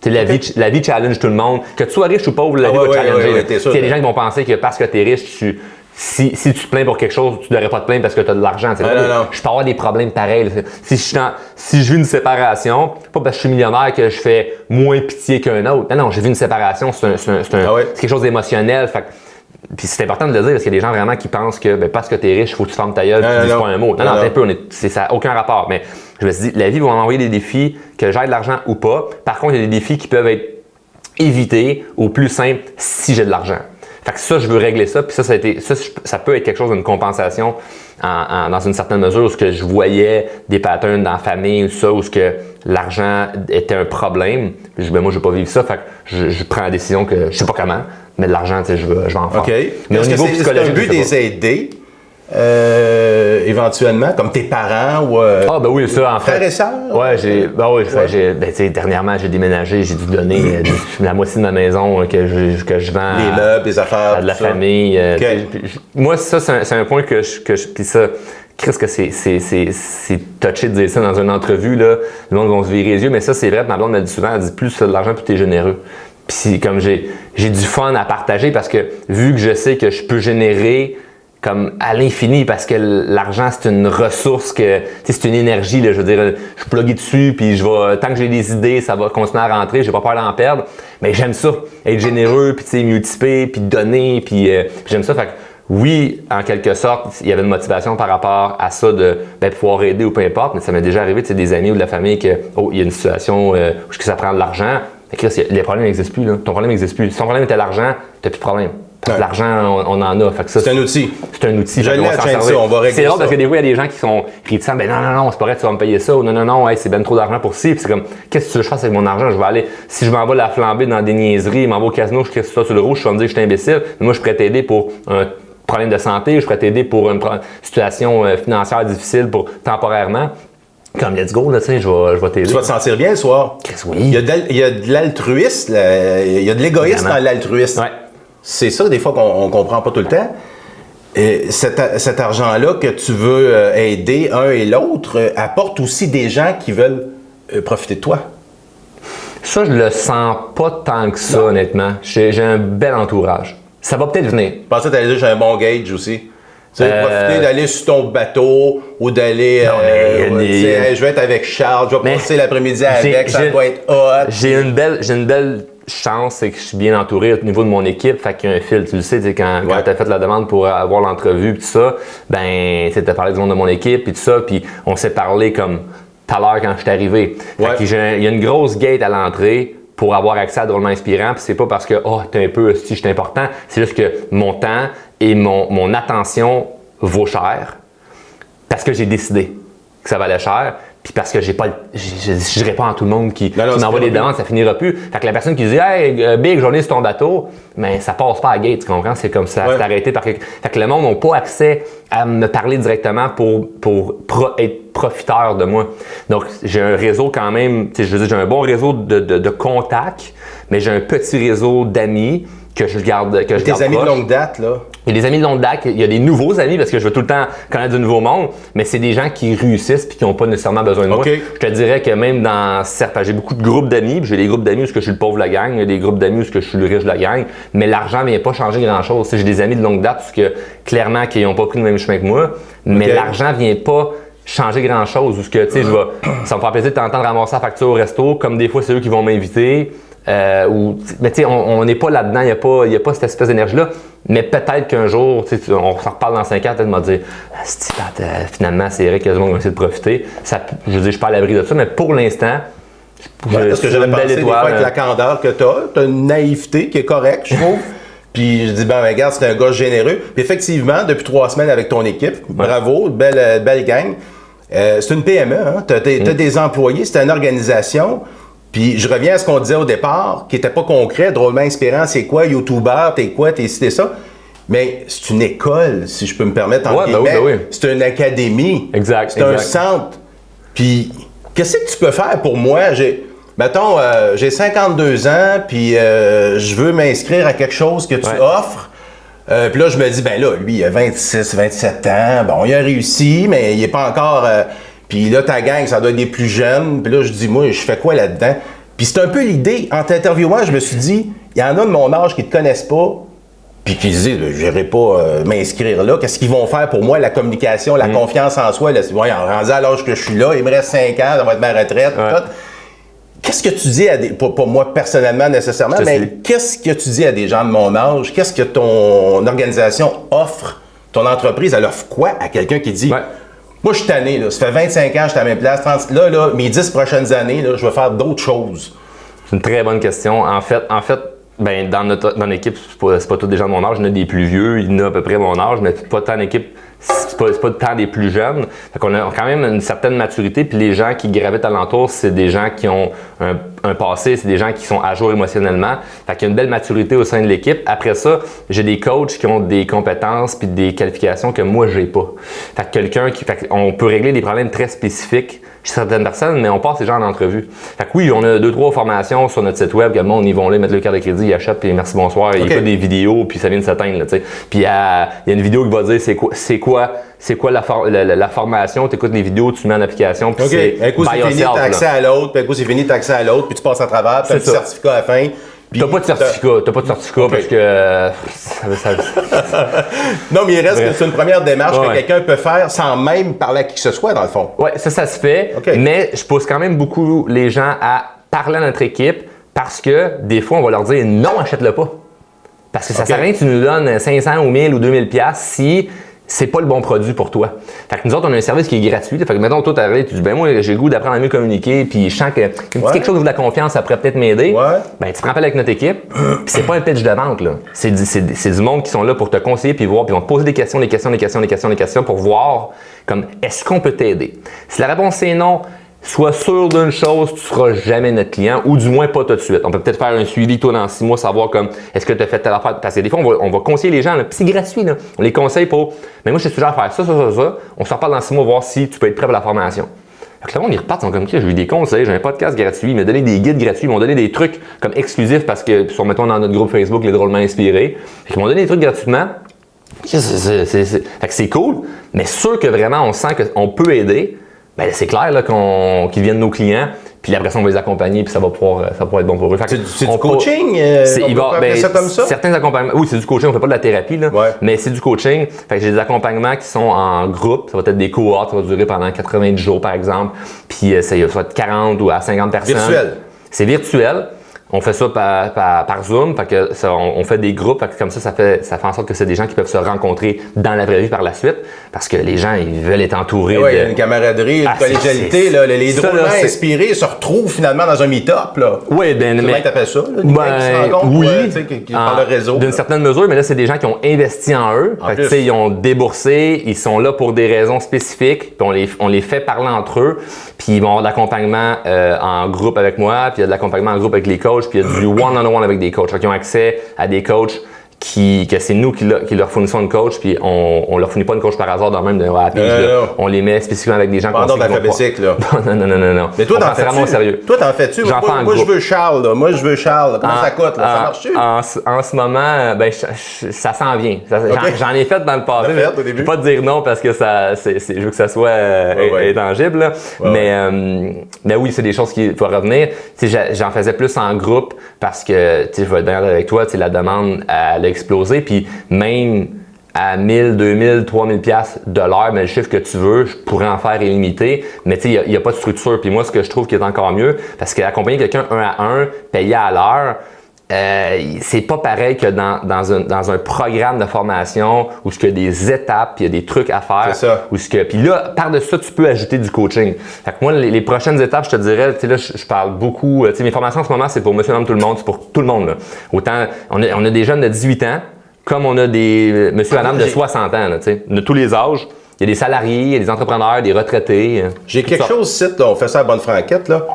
La vie challenge tout le monde. Que tu sois riche ou pauvre, la vie va challenger. Il y a des gens qui vont penser que parce que tu es riche, si tu te plains pour quelque chose, tu ne devrais pas te plaindre parce que tu as de l'argent. Non. Je peux avoir des problèmes pareils. Si je vis une séparation, pas parce que je suis millionnaire que je fais moins pitié qu'un autre. Non, j'ai vu une séparation, c'est quelque chose d'émotionnel. Puis c'est important de le dire parce qu'il y a des gens vraiment qui pensent que parce que tu es riche, il faut que tu fermes ta gueule et que tu dises pas un mot. Non, ça n'a aucun rapport. Mais je me suis dit, la vie va m'envoyer des défis, que j'ai de l'argent ou pas. Par contre, il y a des défis qui peuvent être évités au plus simple si j'ai de l'argent. Fait que ça, je veux régler ça. Puis ça peut être quelque chose d'une compensation dans une certaine mesure où ce que je voyais des patterns dans la famille ou ça, où ce que l'argent était un problème. Puis moi, je veux pas vivre ça. Fait que je prends la décision que je sais pas comment, mais de l'argent, je vais en faire. OK. Mais au niveau psychologique, c'est un but des aider. Éventuellement, comme tes parents ou oui, ça, en fait. Frères et sœurs? Dernièrement, j'ai déménagé, j'ai dû donner la moitié de ma maison que je vends. Les meubles, des affaires. À de la famille. Moi, ça, c'est un point puis ça, Qu'est-ce que c'est touché de dire ça dans une entrevue, là, le monde va se virer les yeux, mais ça, c'est vrai, ma blonde m'a dit souvent, elle dit, plus tu as de l'argent, plus tu es généreux. Puis comme j'ai du fun à partager parce que vu que je sais que je peux générer comme à l'infini parce que l'argent, c'est une ressource, c'est une énergie, là, je veux dire, je suis plugué dessus, puis tant que j'ai des idées, ça va continuer à rentrer, j'ai pas peur d'en perdre, mais j'aime ça, être généreux, puis multiplier, puis donner, puis j'aime ça, fait que oui, en quelque sorte, il y avait une motivation par rapport à ça de pouvoir aider ou peu importe, mais ça m'est déjà arrivé, des amis ou de la famille que, il y a une situation où ça prend de l'argent. Les problèmes n'existent plus. Là. Ton problème n'existe plus. Si ton problème était l'argent, tu n'as plus de problème. Parce que l'argent, on en a. Fait que ça, c'est un outil. C'est un outil. Je l'ai à ça, on va régler ça. C'est drôle parce que des fois, il y a des gens qui sont réticents. Non, c'est pas vrai, tu vas me payer ça. Ou non, c'est bien trop d'argent pour ci. Puis c'est comme, qu'est-ce que tu veux que je fasse avec mon argent? Je vais aller, si je m'en vais la flamber dans des niaiseries, je m'en vais au casino, je crée ça sur le rouge, je vais me dire que je suis imbécile. Mais moi, je pourrais t'aider pour un problème de santé, je pourrais t'aider pour une situation financière difficile temporairement. Comme let's go, là, tu sais, je vais t'aider. Tu vas te sentir bien le soir. Oui. Il y a de l'altruisme, il y a de l'égoïsme dans l'altruisme. Ouais. C'est ça, des fois, qu'on comprend pas tout le temps. Et cet argent-là que tu veux aider un et l'autre apporte aussi des gens qui veulent profiter de toi. Ça, je le sens pas tant que ça, honnêtement. J'ai un bel entourage. Ça va peut-être venir. Je pensais que tu allais dire j'ai un bon gauge aussi. Tu sais, profiter d'aller sur ton bateau ou d'aller. Je vais être avec Charles, je vais passer l'après-midi avec, ça va être hot. J'ai une belle chance, c'est que je suis bien entouré au niveau de mon équipe. Fait qu'il y a un fil, tu le sais, quand tu as fait la demande pour avoir l'entrevue, puis tout ça, tu as parlé du monde de mon équipe, puis tout ça, puis on s'est parlé comme tout à l'heure quand je suis arrivé. Fait qu'il y a une grosse gate à l'entrée pour avoir accès à Drôlement Inspirant, puis c'est pas parce que t'es un peu, si je suis important, c'est juste que mon temps et mon attention vaut cher parce que j'ai décidé que ça valait cher, puis parce que je réponds à tout le monde qui m'envoie des demandes, ça finira plus. Fait que la personne qui dit « Hey, Big, j'en ai sur ton bateau », mais ça passe pas à gate, tu comprends? C'est comme ça, c'est arrêté par quelque... Fait que le monde n'a pas accès à me parler directement pour être profiteur de moi. Donc, j'ai un réseau quand même, je veux dire, j'ai un bon réseau de contacts, mais j'ai un petit réseau d'amis que je garde Tes amis de longue date, là? Il y a des amis de longue date, il y a des nouveaux amis parce que je veux tout le temps connaître du nouveau monde, mais c'est des gens qui réussissent et qui n'ont pas nécessairement besoin de moi. Je te dirais que même dans certains, j'ai beaucoup de groupes d'amis, puis j'ai des groupes d'amis où je suis le pauvre de la gang, il y a des groupes d'amis où je suis le riche de la gang, mais l'argent ne vient pas changer grand-chose. J'ai des amis de longue date parce que clairement qu'ils n'ont pas pris le même chemin que moi, mais l'argent ne vient pas changer grand-chose. Où que, ça me fait plaisir de t'entendre ramasser la facture au resto, comme des fois c'est eux qui vont m'inviter. Mais tu sais, on n'est pas là-dedans, il n'y a pas cette espèce d'énergie-là. Mais peut-être qu'un jour, on s'en reparle dans 5 ans, peut-être m'a dire finalement, c'est vrai que les gens vont essayer de profiter. Je veux dire, je suis pas à l'abri de ça, mais pour l'instant, parce que j'avais pensé des fois avec la candeur que tu as une naïveté qui est correcte, je trouve. Puis je dis, regarde, c'est un gars généreux. Puis effectivement, depuis 3 semaines avec ton équipe, bravo, belle gang. C'est une PME, hein? Tu as des employés, c'est une organisation. Puis je reviens à ce qu'on disait au départ, qui n'était pas concret, Drôlement Inspirant, c'est quoi, YouTuber, t'es quoi, t'es ci, t'es ça. Mais c'est une école, si je peux me permettre, en guillemets. C'est une académie. Exact. C'est un centre. Puis qu'est-ce que tu peux faire pour moi? Mettons, j'ai 52 ans, puis je veux m'inscrire à quelque chose que tu offres. Puis là, je me dis, lui, il a 26, 27 ans. Bon, il a réussi, mais il n'est pas encore... Puis là, ta gang, ça doit être des plus jeunes. Puis là, je dis, moi, je fais quoi là-dedans? Puis c'est un peu l'idée. En t'interviewant, je me suis dit, il y en a de mon âge qui ne te connaissent pas, puis qui disent, je n'irai pas m'inscrire là. Qu'est-ce qu'ils vont faire pour moi? La communication, la confiance en soi. Là, rendu à l'âge que je suis là, il me reste 5 ans, ça va être ma retraite. Tout. Qu'est-ce que tu dis à des... Pas moi personnellement nécessairement, mais qu'est-ce que tu dis à des gens de mon âge? Qu'est-ce que ton organisation offre? Ton entreprise, elle offre quoi à quelqu'un qui dit... Moi, je suis tanné, là. Ça fait 25 ans que je suis à la même place. Là, mes 10 prochaines années, là, je vais faire d'autres choses. C'est une très bonne question. En fait, dans l'équipe, c'est pas tous des gens de mon âge. Il y en a des plus vieux, il y en a à peu près mon âge, mais pas tant d'équipe. C'est pas tant des plus jeunes. Fait qu'on a quand même une certaine maturité. Puis les gens qui gravitent alentour, c'est des gens qui ont un passé, c'est des gens qui sont à jour émotionnellement. Fait qu'il y a une belle maturité au sein de l'équipe. Après ça, j'ai des coachs qui ont des compétences puis des qualifications que moi, j'ai pas. Fait que on peut régler des problèmes très spécifiques chez certaines personnes, mais on passe ces gens en entrevue. Fait que oui, on a 2-3 formations sur notre site web. Le monde, ils vont là, mettre le carte de crédit, ils achètent, puis merci, bonsoir. Il y a des vidéos, puis ça vient de s'éteindre. Puis il y a une vidéo qui va dire c'est c'est quoi la formation, tu écoutes les vidéos, tu mets en application, puis c'est un coup, by c'est fini, yourself, t'as accès à l'autre, puis un coup, c'est fini, t'as accès à l'autre, puis tu passes à travers, puis t'as le certificat à la fin. T'as pas de certificat, parce que... Non, mais il reste que c'est une première démarche que quelqu'un peut faire sans même parler à qui que ce soit, dans le fond. Oui, ça se fait, mais je pousse quand même beaucoup les gens à parler à notre équipe parce que des fois, on va leur dire « Non, achète-le pas ». Parce que ça sert à rien que tu nous donnes 500 ou 1000 ou 2000 pièces si c'est pas le bon produit pour toi. Fait que nous autres, on a un service qui est gratuit. Fait que mettons, toi, t'arrives, tu dis, ben moi, j'ai le goût d'apprendre à mieux communiquer, puis je sens que quelque chose de la confiance, ça pourrait peut-être m'aider. Ben, tu prends appel avec notre équipe, puis c'est pas un pitch de vente, là. C'est du monde qui sont là pour te conseiller, puis voir, puis ils vont te poser des questions pour voir, comme, est-ce qu'on peut t'aider? Si la réponse est non, sois sûr d'une chose, tu ne seras jamais notre client, ou du moins pas tout de suite. On peut peut-être faire un suivi, toi, dans 6 mois, savoir comme, est-ce que tu as fait telle affaire? Parce que des fois, on va conseiller les gens, là, puis c'est gratuit, là. On les conseille pour, mais moi, je te suggère faire ça. On s'en reparle dans 6 mois, voir si tu peux être prêt pour la formation. Fait que là, on y repart, ils sont comme, j'ai eu des conseils, j'ai un podcast gratuit, ils m'ont donné des guides gratuits, ils m'ont donné des trucs comme exclusifs parce que, mettons, dans notre groupe Facebook, les drôlement inspirés. Fait qu'ils m'ont donné des trucs gratuitement. Fait que c'est cool, mais sûr que vraiment, on sent qu'on peut aider. Ben, c'est clair là, qu'ils viennent nos clients, puis après ça, on va les accompagner, puis ça va pouvoir être bon pour eux. C'est du coaching? Ça comme ça? Certains accompagnements, oui, c'est du coaching, on ne fait pas de la thérapie, là, mais c'est du coaching. Fait que j'ai des accompagnements qui sont en groupe, ça va être des cohortes, ça va durer pendant 90 jours, par exemple, puis ça va être 40 ou à 50 personnes. Virtuel? C'est virtuel. On fait ça par Zoom, fait que on fait des groupes, fait que comme ça fait en sorte que c'est des gens qui peuvent se rencontrer dans la vraie vie par la suite, parce que les gens, ils veulent être entourés il y a une camaraderie, une collégialité, là, les drôlement inspirés se retrouvent finalement dans un meet-up, là. Oui, comment t'appelles ça, là? Qui par le réseau. D'une certaine mesure, mais là, c'est des gens qui ont investi en eux, fait que, ils ont déboursé, ils sont là pour des raisons spécifiques, puis on les fait parler entre eux, puis ils vont avoir de l'accompagnement en groupe avec moi, puis il y a de l'accompagnement en groupe avec les coachs, puis il y a du one-on-one avec des coachs. Fait qu'ils ont accès à des coachs que c'est nous qui leur fournissons une coach, puis on leur fournit pas une coach par hasard dans même de la page. On les met spécifiquement avec des gens qu'on sait d'alphabétique, là. Non. Mais toi, t'en fais-tu? Sérieux. Toi, t'en fais-tu? Moi, je veux Charles, là. Comment ça coûte, là? Ça marche-tu? En ce moment, ben, ça s'en vient. J'en ai fait dans le passé. Je ne vais pas te dire non parce que je veux que ça soit intangible, là. Mais oui, c'est des choses qui vont revenir. J'en faisais plus en groupe parce que, je vais être bien avec toi, la demande elle a explosé, puis même à 1000, 2000, 3000 pièces de l'heure, mais le chiffre que tu veux, je pourrais en faire illimité, mais tu sais, il n'y a pas de structure. Puis moi, ce que je trouve qui est encore mieux, parce qu'accompagner quelqu'un 1 à 1, payé à l'heure, c'est pas pareil que dans un programme de formation où il y a des étapes, puis il y a des trucs à faire. C'est ça. Puis là, par-dessus ça, tu peux ajouter du coaching. Fait que moi, les prochaines étapes, je te dirais, tu sais, là, je parle beaucoup. Tu sais, mes formations en ce moment, c'est pour monsieur, madame, tout le monde, c'est pour tout le monde, là. Autant, on a des jeunes de 18 ans, comme on a des monsieur, madame de 60 ans, là, tu sais, de tous les âges. Il y a des salariés, il y a des entrepreneurs, des retraités. J'ai quelque chose ici, là, on fait ça à Bonne Franquette, là.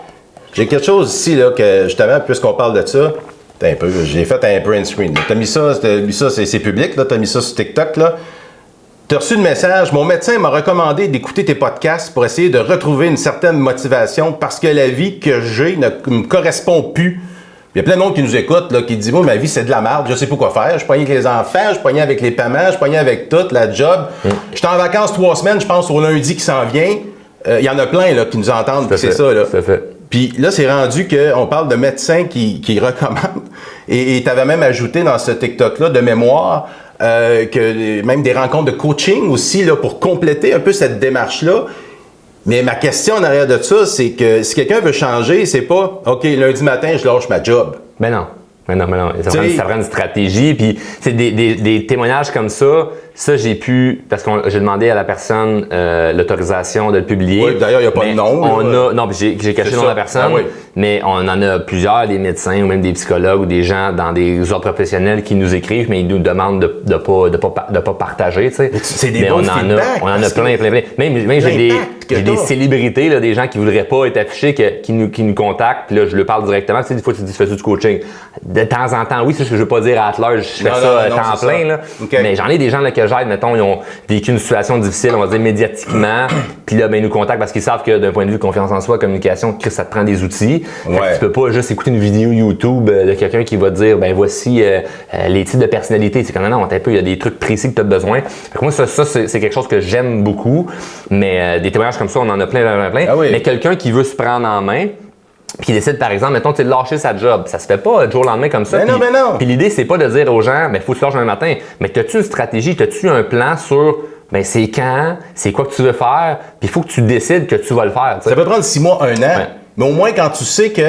J'ai quelque chose ici, là, que justement, puisqu'on parle de ça, j'ai fait un print screen. T'as mis ça, c'est public, là, t'as mis ça sur TikTok, là. T'as reçu le message, mon médecin m'a recommandé d'écouter tes podcasts pour essayer de retrouver une certaine motivation parce que la vie que j'ai ne me correspond plus. Il y a plein de monde qui nous écoute, là, qui dit, moi, ma vie, c'est de la merde, je sais pas quoi faire. Je pognais avec les enfants, je pognais avec les paiements, je pognais avec tout, la job. J'étais en vacances 3 semaines, je pense, au lundi qui s'en vient. Il y en a plein, là, qui nous entendent, puis c'est ça, là. Tout à fait. Puis là, c'est rendu qu'on parle de médecins qui recommandent. Et tu avais même ajouté dans ce TikTok-là de mémoire que même des rencontres de coaching aussi là, pour compléter un peu cette démarche-là. Mais ma question en arrière de ça, c'est que si quelqu'un veut changer, c'est pas « OK, lundi matin, je lâche ma job ». Ben non. Ça prend une stratégie. Puis c'est des témoignages comme ça. Ça, j'ai pu, parce que j'ai demandé à la personne l'autorisation de le publier. Oui, d'ailleurs, il n'y a pas de nom. Non, j'ai caché le nom de la personne, mais on en a plusieurs, des médecins ou même des psychologues ou des gens dans des ordres professionnels qui nous écrivent, mais ils nous demandent de pas partager. C'est des bons feedbacks. On en a plein. Même j'ai des célébrités, là, des gens qui voudraient pas être affichés, qui nous contactent, puis là, je leur parle directement. Tu sais, des fois, tu dis, fais-tu du coaching? De temps en temps, oui, ça, je veux pas dire à l'heure, je fais ça temps plein, là. Mais j'en ai des gens là, que que j'aide, mettons, ils ont vécu une situation difficile, on va dire médiatiquement, puis là, ben, ils nous contactent parce qu'ils savent que d'un point de vue confiance en soi, communication, Chris, ça te prend des outils. Ouais. Tu peux pas juste écouter une vidéo YouTube de quelqu'un qui va te dire, ben voici les types de personnalité. C'est comme non, un peu, il y a des trucs précis que tu as besoin. Fait que moi, ça c'est quelque chose que j'aime beaucoup, mais des témoignages comme ça, on en a plein. Ah oui. Mais quelqu'un qui veut se prendre en main, puis il décide, par exemple, mettons, de lâcher sa job. Ça se fait pas du jour au lendemain comme ça. Mais non. Puis l'idée, c'est pas de dire aux gens, ben, faut que tu lâches demain matin. Mais as-tu une stratégie, as-tu un plan sur, ben, c'est quand, c'est quoi que tu veux faire, puis il faut que tu décides que tu vas le faire. T'sais. Ça peut prendre 6 mois, 1 an, mais au moins quand tu sais que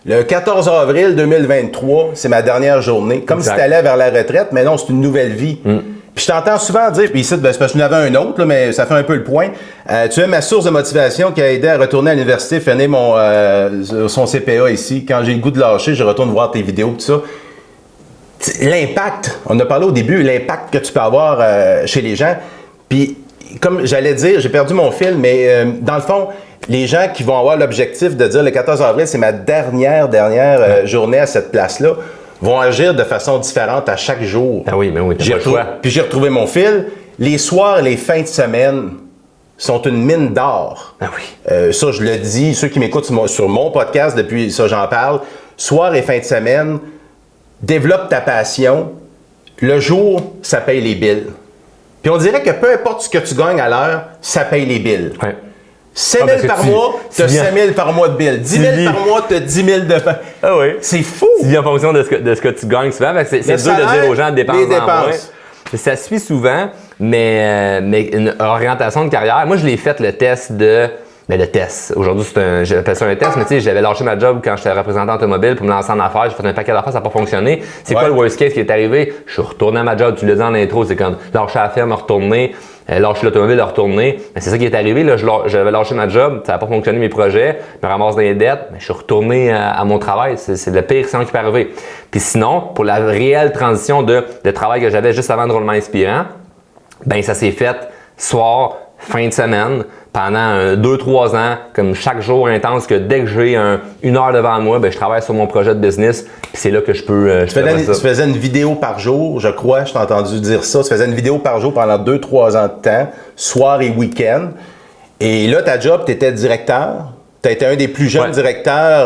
le 14 avril 2023, c'est ma dernière journée, comme si tu allais vers la retraite, mais non, c'est une nouvelle vie. Puis je t'entends souvent dire, puis ici, ben, c'est parce que je n'avais un autre, là, mais ça fait un peu le point. Tu es ma source de motivation qui a aidé à retourner à l'université, finir son CPA ici. Quand j'ai le goût de lâcher, je retourne voir tes vidéos, tout ça. L'impact, on a parlé au début, l'impact que tu peux avoir chez les gens. Puis, comme j'allais dire, j'ai perdu mon fil, mais dans le fond, les gens qui vont avoir l'objectif de dire le 14 avril, c'est ma dernière journée à cette place-là, vont agir de façon différente à chaque jour. Ah oui, mais oui, t'as pas le choix. Puis j'ai retrouvé mon fil. Les soirs et les fins de semaine sont une mine d'or. Ah oui. Ça, je le dis, ceux qui m'écoutent sur mon podcast, depuis ça, j'en parle. Soir et fin de semaine, développe ta passion. Le jour, ça paye les billes. Puis on dirait que peu importe ce que tu gagnes à l'heure, ça paye les billes. Ouais. 7 000 par mois, tu as 5 000 par mois de billes. 10 000 par mois, tu as 10 000 de... Ah oui. C'est fou! Tu vis en fonction de ce que tu gagnes souvent. C'est dur de dire aux gens dépenses en moins. Ça se suit souvent, mais une orientation de carrière. Moi, je l'ai fait le test de... Ben, le test. Aujourd'hui, j'appelle ça un test, mais tu sais, j'avais lâché ma job quand j'étais représentant automobile pour me lancer en affaires. J'ai fait un paquet d'affaires, ça n'a pas fonctionné. C'est quoi le worst case qui est arrivé? Je suis retourné à ma job, tu l'as dit en intro, c'est comme lâcher la ferme, retourner, lâcher l'automobile, retourner. Mais c'est ça qui est arrivé, là, j'avais lâché ma job, ça n'a pas fonctionné mes projets, je me ramasse dans les dettes, mais je suis retourné à mon travail. C'est le pire qui peut arriver. Puis sinon, pour la réelle transition de travail que j'avais juste avant de Drôlement Inspirant, ben ça s'est fait soir, fin de semaine, pendant 2-3 ans, comme chaque jour intense, que dès que j'ai 1 heure devant moi, ben, je travaille sur mon projet de business, puis c'est là que je peux... Tu faisais une vidéo par jour, je crois, je t'ai entendu dire ça. Tu faisais une vidéo par jour pendant 2-3 ans de temps, soir et week-end. Et là, ta job, tu étais directeur. Tu as été un des plus jeunes directeurs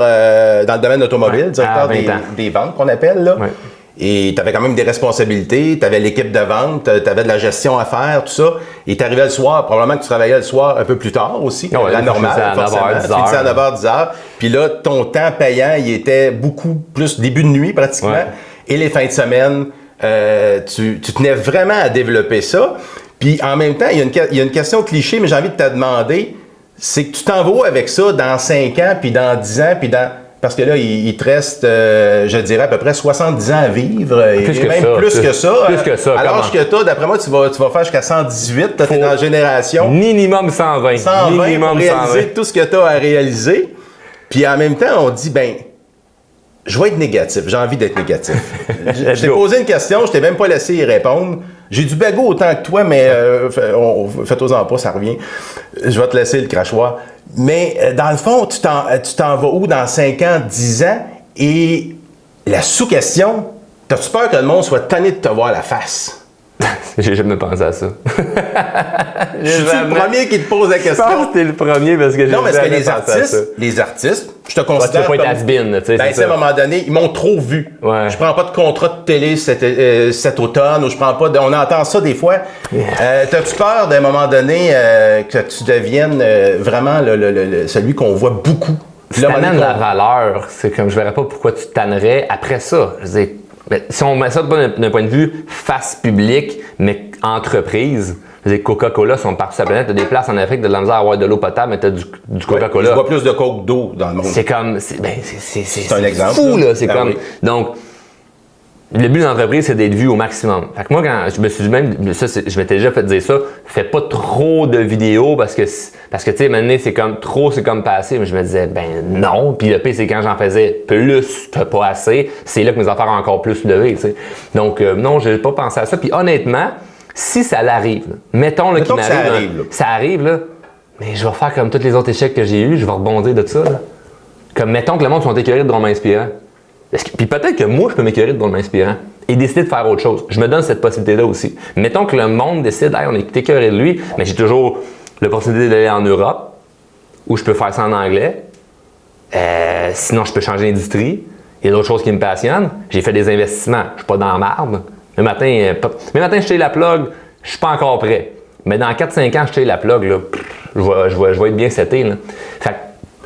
dans le domaine automobile, directeur des ventes qu'on appelle, là. Ouais. Et tu avais quand même des responsabilités, tu avais l'équipe de vente, tu avais de la gestion à faire, tout ça. Et tu arrivais le soir, probablement que tu travaillais le soir un peu plus tard aussi, la normale, forcément. Tu finissais à 9h, 10h. Puis là, ton temps payant, il était beaucoup plus début de nuit pratiquement. Ouais. Et les fins de semaine, tu tenais vraiment à développer ça. Puis en même temps, il y a une question cliché, mais j'ai envie de te demander, c'est que tu t'en vas avec ça dans 5 ans, puis dans 10 ans, puis dans... Parce que là, il te reste, je dirais, à peu près 70 ans à vivre. Plus que ça. Alors que toi, d'après moi, tu vas faire jusqu'à 118. Tu es dans la génération. Minimum 120. 120 minimum pour réaliser 120. tout ce que tu as à réaliser. Puis en même temps, on dit, je vais être négatif. J'ai envie d'être négatif. Je t'ai posé une question, je t'ai même pas laissé y répondre. J'ai du bagot autant que toi, mais fais-toi-en pas, ça revient. Je vais te laisser le crachoir. Mais dans le fond, tu t'en vas où dans 5 ans, 10 ans? Et la sous-question, t'as-tu peur que le monde soit tanné de te voir la face? J'ai jamais pensé à ça. Je suis le premier qui te pose la question. Je pense que t'es le premier parce que j'ai jamais pensé à ça. Les artistes, je te considère comme... Tu peux pas être has-been, tu sais, à un moment donné, ils m'ont trop vu. Ouais. Je prends pas de contrat de télé cet automne, ou je prends pas on entend ça des fois. T'as-tu peur d'un moment donné que tu deviennes vraiment celui qu'on voit beaucoup? Si t'amènes la valeur, c'est comme je verrais pas pourquoi tu tannerais après ça. Je veux dire, si on met ça d'un point de vue face publique, mais entreprise, Coca-Cola sont partout sur la planète. Tu as des places en Afrique, tu as de la misère à avoir de l'eau potable, mais tu as du Coca-Cola. Je vois plus de coke d'eau dans le monde. C'est comme. C'est un exemple. Fou, là. C'est comme. Oui. Donc, le but de l'entreprise, c'est d'être vu au maximum. Fait que moi, quand je me suis même. Je m'étais déjà fait dire ça, fais pas trop de vidéos parce que tu sais, maintenant, c'est comme trop, c'est comme pas assez. Mais je me disais, non. Puis le pire, c'est quand j'en faisais plus que pas assez, c'est là que mes affaires ont encore plus levé, tu sais. Donc, non, j'ai pas pensé à ça. Puis honnêtement, si ça l'arrive, mettons qu'il m'arrive, ça arrive, là, mais je vais faire comme tous les autres échecs que j'ai eus, je vais rebondir de ça, là. Comme mettons que le monde soit écœuré de Drôlement Inspirant. Puis peut-être que moi, je peux m'écœurer de Drôlement Inspirant. et décider de faire autre chose. Je me donne cette possibilité-là aussi. Mettons que le monde décide, hey, on est écœuré de lui, mais j'ai toujours l'opportunité d'aller en Europe, où je peux faire ça en anglais. Sinon, je peux changer d'industrie. Il y a d'autres choses qui me passionnent. J'ai fait des investissements. Je suis pas dans la marde. Le matin, je tire la plug, je suis pas encore prêt. Mais dans 4-5 ans, je tire la plug, là, je vais être bien seté. Là. Fait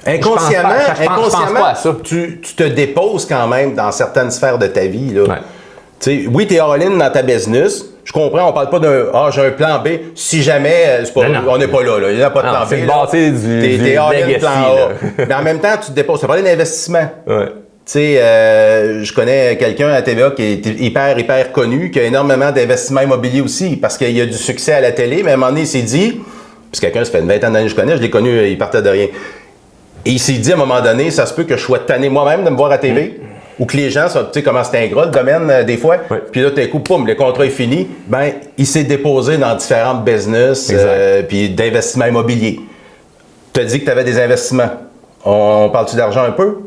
que, inconsciemment, je pense pas à ça. Tu te déposes quand même dans certaines sphères de ta vie. Là. Ouais. Oui, tu es all-in dans ta business. Je comprends, on parle pas d'un j'ai un plan B. Si jamais, on n'est pas là. Il n'y a pas de plan B. C'est le bâti du t'es all-in plan A. Mais en même temps, tu te déposes. Tu as parlé d'investissement. Ouais. Tu sais, je connais quelqu'un à TVA qui est hyper connu, qui a énormément d'investissements immobiliers aussi, parce qu'il y a du succès à la télé, mais à un moment donné, il s'est dit, puis quelqu'un, ça fait une vingtaine d'années que je connais, je l'ai connu, il partait de rien. Et il s'est dit à un moment donné, ça se peut que je sois tanné moi-même de me voir à TV, ou que les gens, tu sais comment c'est ingrat le domaine des fois, puis là, tout d'un coup, poum, le contrat est fini, ben il s'est déposé dans différentes business, puis d'investissements immobiliers. Tu as dit que tu avais des investissements. On parle-tu d'argent un peu?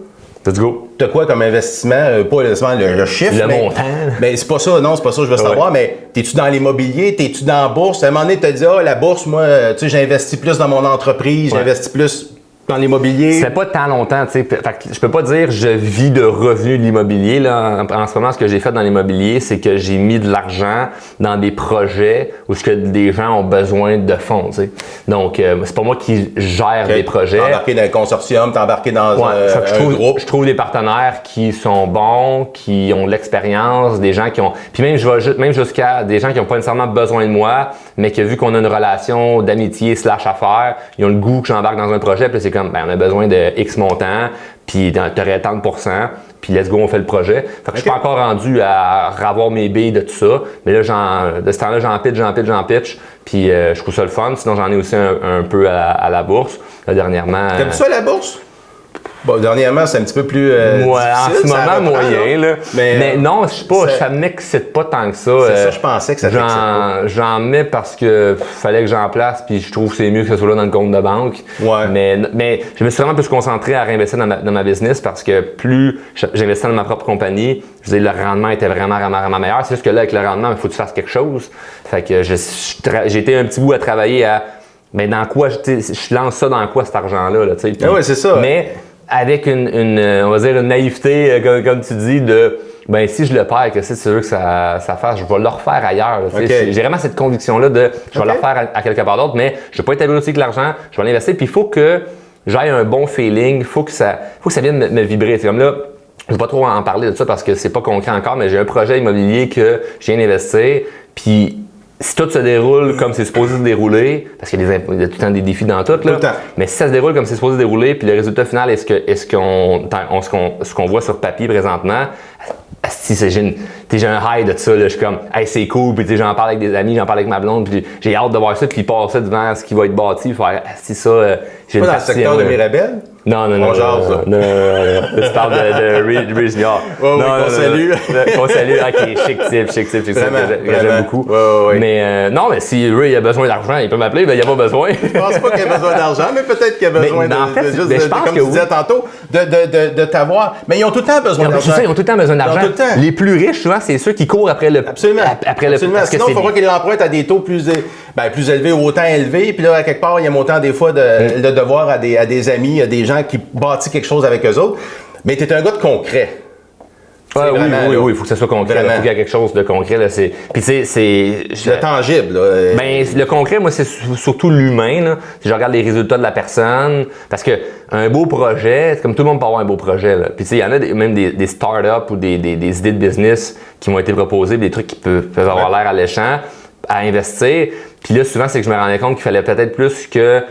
Let's go. T'as quoi comme investissement? Pas nécessairement le chiffre. Le montant. Mais c'est pas ça, non, c'est pas ça que je veux savoir, mais t'es-tu dans l'immobilier? T'es-tu dans la bourse? À un moment donné, t'as dit, la bourse, moi, tu sais, j'investis plus dans mon entreprise, j'investis plus dans l'immobilier. Ça fait pas tant longtemps, tu sais. Fait que je peux pas dire je vis de revenus de l'immobilier. Là. En ce moment, ce que j'ai fait dans l'immobilier, c'est que j'ai mis de l'argent dans des projets où ce que des gens ont besoin de fonds. Tu sais. Donc, c'est pas moi qui gère des projets. T'es embarqué dans un consortium, t'es embarqué dans un groupe. Je trouve des partenaires qui sont bons, qui ont de l'expérience, des gens qui ont. Puis même, je vais même jusqu'à des gens qui n'ont pas nécessairement besoin de moi, mais que vu qu'on a une relation d'amitié / affaires, ils ont le goût que j'embarque dans un projet. Puis c'est comme, on a besoin de X montant, puis t'aurais tant de %, puis let's go, on fait le projet. Fait que je suis pas encore rendu à avoir mes billes de tout ça, mais là, de ce temps-là, j'en pitch, puis je trouve ça le fun. Sinon, j'en ai aussi un peu à la bourse. Là, dernièrement. T'aimes ça, la bourse? Bon, dernièrement, c'est un petit peu plus difficile. En ce moment, moyen, là. Mais non, ça m'excite pas tant que ça. C'est ça, je pensais que ça t'excite pas. J'en mets parce que fallait que j'en place, puis je trouve que c'est mieux que ce soit là dans le compte de banque. Ouais. Mais je me suis vraiment plus concentré à réinvestir dans ma business parce que plus j'investis dans ma propre compagnie, je veux dire, le rendement était vraiment meilleur. C'est juste que là, avec le rendement, il faut que tu fasses quelque chose. Fait que j'ai été un petit bout à travailler à, mais dans quoi, je lance ça dans quoi cet argent-là, là, tu sais. Ouais, c'est ça. Mais avec on va dire une naïveté, comme tu dis, de ben si je le perds, que si tu veux que ça fasse, je vais le refaire ailleurs. J'ai vraiment cette conviction-là de je vais le refaire à quelque part d'autre, mais je ne vais pas établir aussi avec l'argent, je vais l'investir. Puis il faut que j'aille un bon feeling, il faut que ça vienne me vibrer. C'est comme là, je ne vais pas trop en parler de ça parce que c'est pas concret encore, mais j'ai un projet immobilier que je viens d'investir. Puis si tout se déroule comme c'est supposé se dérouler, parce qu'il y a tout le temps des défis dans tout, là, mais si ça se déroule comme c'est supposé se dérouler, puis le résultat final est ce qu'on voit sur papier présentement, si j'ai un high de ça, là, je suis comme, hey, c'est cool, puis j'en parle avec des amis, j'en parle avec ma blonde, puis j'ai hâte de voir ça, puis passer devant ce qui va être bâti, faire, si ça, j'ai pas dans le secteur de Mirabel? Non. Non. Tu parles de Reese Junior. Qu'on salue. Qu'on salue. OK, chic type, que j'aime beaucoup. Ouais. Mais non, mais si Ray a besoin d'argent, il peut m'appeler, mais il n'y a pas besoin. Je pense pas qu'il a besoin d'argent, mais peut-être qu'il a besoin comme tu disais tantôt, de t'avoir. Mais ils ont tout le temps besoin d'argent. Ils ont tout le temps besoin d'argent. Les plus riches, souvent, c'est ceux qui courent après le... Absolument. Sinon, il faudra qu'ils l'empruntent à des taux plus élevés ou autant élevés. Puis là, à quelque part, il y a autant des fois de devoir à des amis, à des gens qui bâtissent quelque chose avec eux autres. Mais tu es un gars de concret. Oui, il faut que ça soit concret. Il faut qu'il y ait quelque chose de concret. Là, puis tu sais, le tangible. Là. Ben, le concret, moi, c'est surtout l'humain. Là. Si je regarde les résultats de la personne, parce que un beau projet, c'est comme tout le monde peut avoir un beau projet. Là. Puis tu sais, il y en a même des startups ou des idées de business qui m'ont été proposées, des trucs qui peuvent avoir l'air alléchants à investir. Puis là, souvent, c'est que je me rendais compte qu'il fallait peut-être plus que...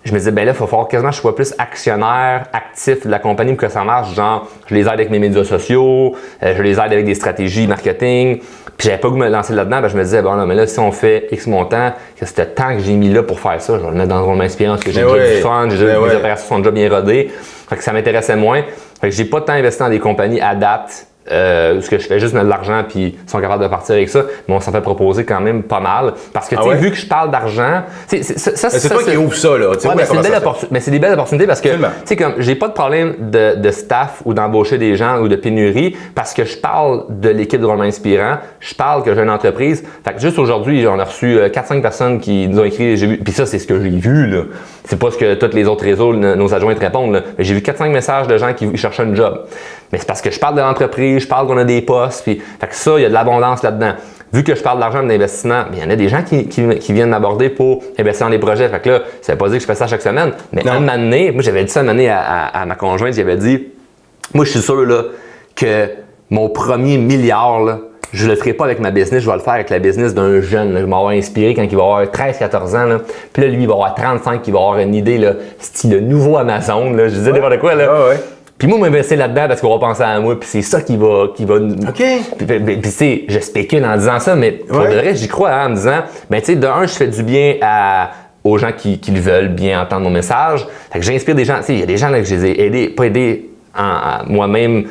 Je me disais, ben là, il va falloir quasiment que je sois plus actionnaire, actif de la compagnie pour que ça marche. Genre, je les aide avec mes médias sociaux, je les aide avec des stratégies marketing. Puis j'avais pas goût de me lancer là-dedans. Ben, je me disais, bon, non, mais là, si on fait X montant, que c'était le temps que j'ai mis là pour faire ça, je vais le mettre dans mon expérience, que j'ai déjà du fun, mes opérations sont déjà bien rodées. Fait que ça m'intéressait moins. Fait que j'ai pas tant investi dans des compagnies à date où ce que je fais juste mettre de l'argent puis ils sont capables de partir avec ça, mais on s'en fait proposer quand même pas mal. Parce que, tu sais, vu que je parle d'argent, c'est toi qui ouvre ça, là. Ouais, mais c'est des belles opportunités parce que, tu sais, comme, j'ai pas de problème de staff ou d'embaucher des gens ou de pénurie parce que je parle de l'équipe de Drôlement Inspirant, je parle que j'ai une entreprise. Fait que juste aujourd'hui, on a reçu 4-5 personnes qui nous ont écrit, puis ça, c'est ce que j'ai vu, là. C'est pas ce que tous les autres réseaux, nos adjoints répondent, là. Mais j'ai vu 4-5 messages de gens qui cherchaient un job. Mais c'est parce que je parle de l'entreprise, je parle qu'on a des postes, puis fait que ça, il y a de l'abondance là-dedans. Vu que je parle d'argent d'investissement, il y en a des gens qui viennent m'aborder pour investir dans des projets. Fait que là, ça veut pas dire que je fais ça chaque semaine. Mais un moment donné, moi j'avais dit ça un moment donné à ma conjointe, j'avais dit, moi je suis sûr là, que mon premier milliard, là, je le ferai pas avec ma business, je vais le faire avec la business d'un jeune. Là. Je vais m'avoir inspiré quand il va avoir 13-14 ans. Là. Puis là, lui, il va avoir 35, il va avoir une idée, là, style le nouveau Amazon. Là. Je disais n'importe quoi. Là. Puis moi, m'investir là-dedans parce qu'on va penser à moi, puis c'est ça qui va. OK. Puis tu sais, je spécule en disant ça, mais pour le reste, j'y crois en me disant, ben tu sais, de un, je fais du bien aux gens qui le veulent bien entendre mon message. Fait que j'inspire des gens. Tu sais, il y a des gens là, que je les ai aidés, pas aidés moi-même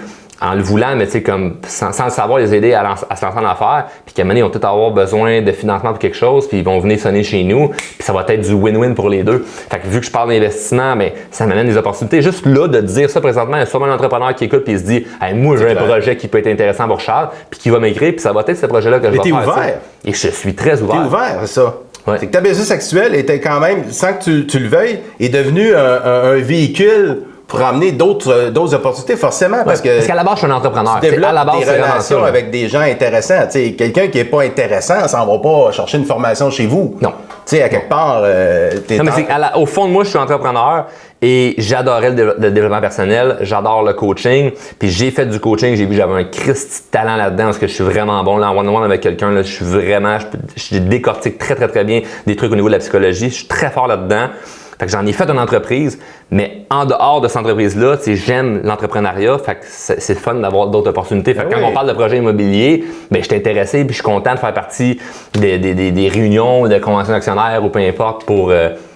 en le voulant, mais tu sais, comme sans le savoir, les aider à se lancer en affaires, puis qu'à un moment donné, ils vont tout avoir besoin de financement pour quelque chose, puis ils vont venir sonner chez nous, puis ça va être du win-win pour les deux. Fait que vu que je parle d'investissement, ben ça m'amène des opportunités. Juste là, de dire ça présentement, il y a sûrement un entrepreneur qui écoute puis il se dit hey, moi, j'ai un projet qui peut être intéressant pour Charles, puis qui va m'écrire, puis ça va être ce projet-là que je vais faire. Mais t'es ouvert. Et je suis très ouvert. T'es ouvert, c'est ça. Ouais. C'est que ta business actuelle était quand même, sans que tu le veuilles, est devenu un véhicule pour amener d'autres opportunités, forcément. Parce qu'à la base, je suis un entrepreneur. Tu développes à la base, des relations avec des gens intéressants. T'sais, quelqu'un qui n'est pas intéressant, ça ne va pas chercher une formation chez vous. Non. Tu sais, à quelque part, non, mais au fond de moi, je suis entrepreneur et j'adorais le développement personnel, j'adore le coaching. Puis j'ai fait du coaching, j'ai vu que j'avais un Christi de talent là-dedans parce que je suis vraiment bon. Là, en one-on-one avec quelqu'un, là, je décortique très, très, très bien des trucs au niveau de la psychologie. Je suis très fort là-dedans. Fait que j'en ai fait une entreprise, mais en dehors de cette entreprise-là, j'aime l'entrepreneuriat, fait que c'est fun d'avoir d'autres opportunités. Fait que quand on parle de projet immobilier, ben je suis intéressé puis je suis content de faire partie des réunions, de conventions d'actionnaires ou peu importe pour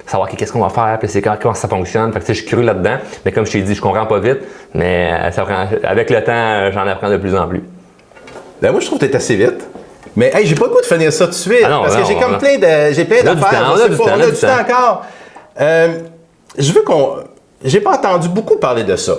savoir qu'est-ce qu'on va faire, puis comment ça fonctionne. Fait que je suis curieux là-dedans, mais comme je t'ai dit, je comprends pas vite, mais avec le temps, j'en apprends de plus en plus. Ben moi, je trouve que t'es assez vite. Mais hey, j'ai pas le goût de finir ça tout de suite, parce que j'ai comme plein d'affaires. On a du temps encore. Je veux j'ai pas entendu beaucoup parler de ça.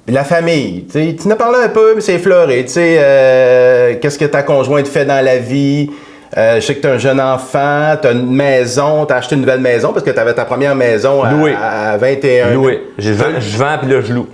La famille, tu en as parlé un peu, mais c'est effleuré. Qu'est-ce que ta conjointe fait dans la vie? Je sais que tu as un jeune enfant, tu as une maison, tu as acheté une nouvelle maison parce que tu avais ta première maison à 21 ans. Loué. Je vends puis là, je loue.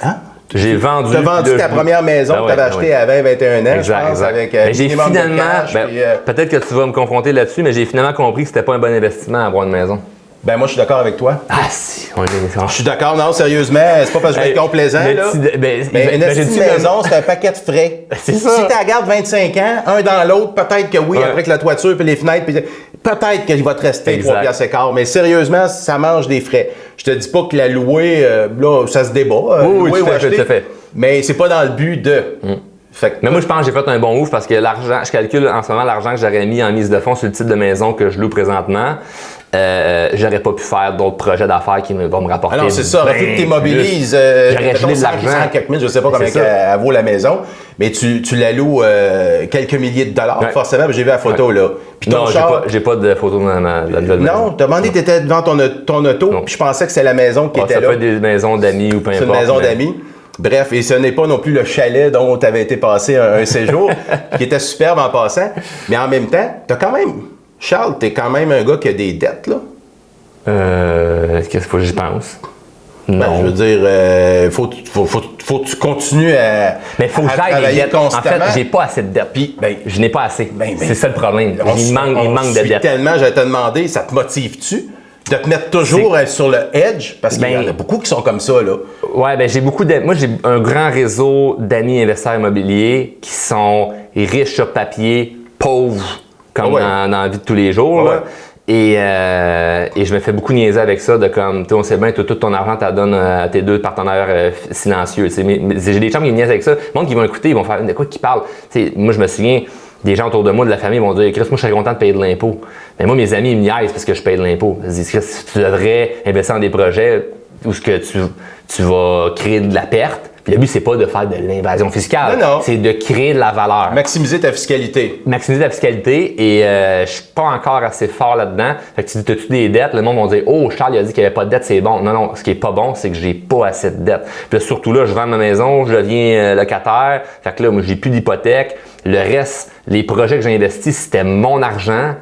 Hein? J'ai vendu. Tu as vendu ta première maison que tu avais achetée à 20-21 ans, exact, je pense, avec mais j'ai finalement, cash, peut-être que tu vas me confronter là-dessus, mais j'ai finalement compris que c'était pas un bon investissement avoir une maison. Ben moi, je suis d'accord avec toi. Ah si, on est d'accord. Je suis d'accord, non, sérieusement, c'est pas parce que je vais être complaisant, là. Mais une maison, c'est un paquet de frais. C'est ça. Si tu la gardes 25 ans, un dans l'autre, peut-être que oui, après que la toiture puis les fenêtres, peut-être qu'il va te rester 3 piastres et quart. Mais sérieusement, ça mange des frais. Je te dis pas que la louer, là, ça se débat. Oui, tout à fait. Mais c'est pas dans le but de... Mais moi, je pense que j'ai fait un bon move parce que l'argent, je calcule en ce moment l'argent que j'aurais mis en mise de fonds sur le type de maison que je loue présentement. J'aurais pas pu faire d'autres projets d'affaires qui vont me rapporter. Alors, c'est ça. Vu que tu immobilises, j'aurais gelé de l'argent. Quelques mille, je sais pas combien elle vaut la maison, mais tu la loues quelques milliers de dollars, forcément. J'ai vu la photo, là. Puis non, j'ai pas de photo dans la nouvelle maison. Non, tu as demandé, tu étais devant ton auto, puis je pensais que c'était la maison qui était là. Ça peut être des maisons d'amis ou peu importe. C'est une maison d'amis. Bref, et ce n'est pas non plus le chalet dont tu avais été passé un séjour, qui était superbe en passant. Mais en même temps, tu as quand même... Charles, t'es quand même un gars qui a des dettes, là. Qu'est-ce qu'il faut que j'y pense? Non. Ben, je veux dire, faut que tu continues à mais faut que j'aille les dettes. Constamment. En fait, j'ai pas assez de dettes. Puis, je n'ai pas assez. C'est ça le problème. Il manque de dettes. Tellement, j'allais te demander, ça te motive-tu de te mettre toujours sur le edge? Parce qu'il y en a beaucoup qui sont comme ça, là. Ouais, ben j'ai beaucoup d'amis. Moi, j'ai un grand réseau d'amis investisseurs immobiliers qui sont riches sur papier, pauvres comme dans la vie de tous les jours. Là. Et je me fais beaucoup niaiser avec ça, de comme, tu sais, on sait bien, tout ton argent, tu donnes à tes deux partenaires silencieux. Mais j'ai des gens qui me niaisent avec ça. Le monde qui vont écouter, ils vont faire de quoi qu'ils parlent. T'sais, moi, je me souviens, des gens autour de moi, de la famille, vont dire Chris, moi, je serais content de payer de l'impôt. Mais moi, mes amis, ils me niaisent parce que je paye de l'impôt. Ils disent Chris, tu devrais investir dans des projets où ce que tu vas créer de la perte. Puis le but, c'est pas de faire de l'invasion fiscale. Non. C'est de créer de la valeur. Maximiser ta fiscalité. Maximiser la fiscalité et je suis pas encore assez fort là-dedans. Fait que tu dis, t'as-tu des dettes? Le monde va dire, oh, Charles, il a dit qu'il n'y avait pas de dette, c'est bon. Non, ce qui est pas bon, c'est que j'ai pas assez de dettes. Puis là, surtout là, je vends ma maison, je deviens locataire. Fait que là, moi, j'ai plus d'hypothèque. Le reste, les projets que j'ai investis, c'était mon argent.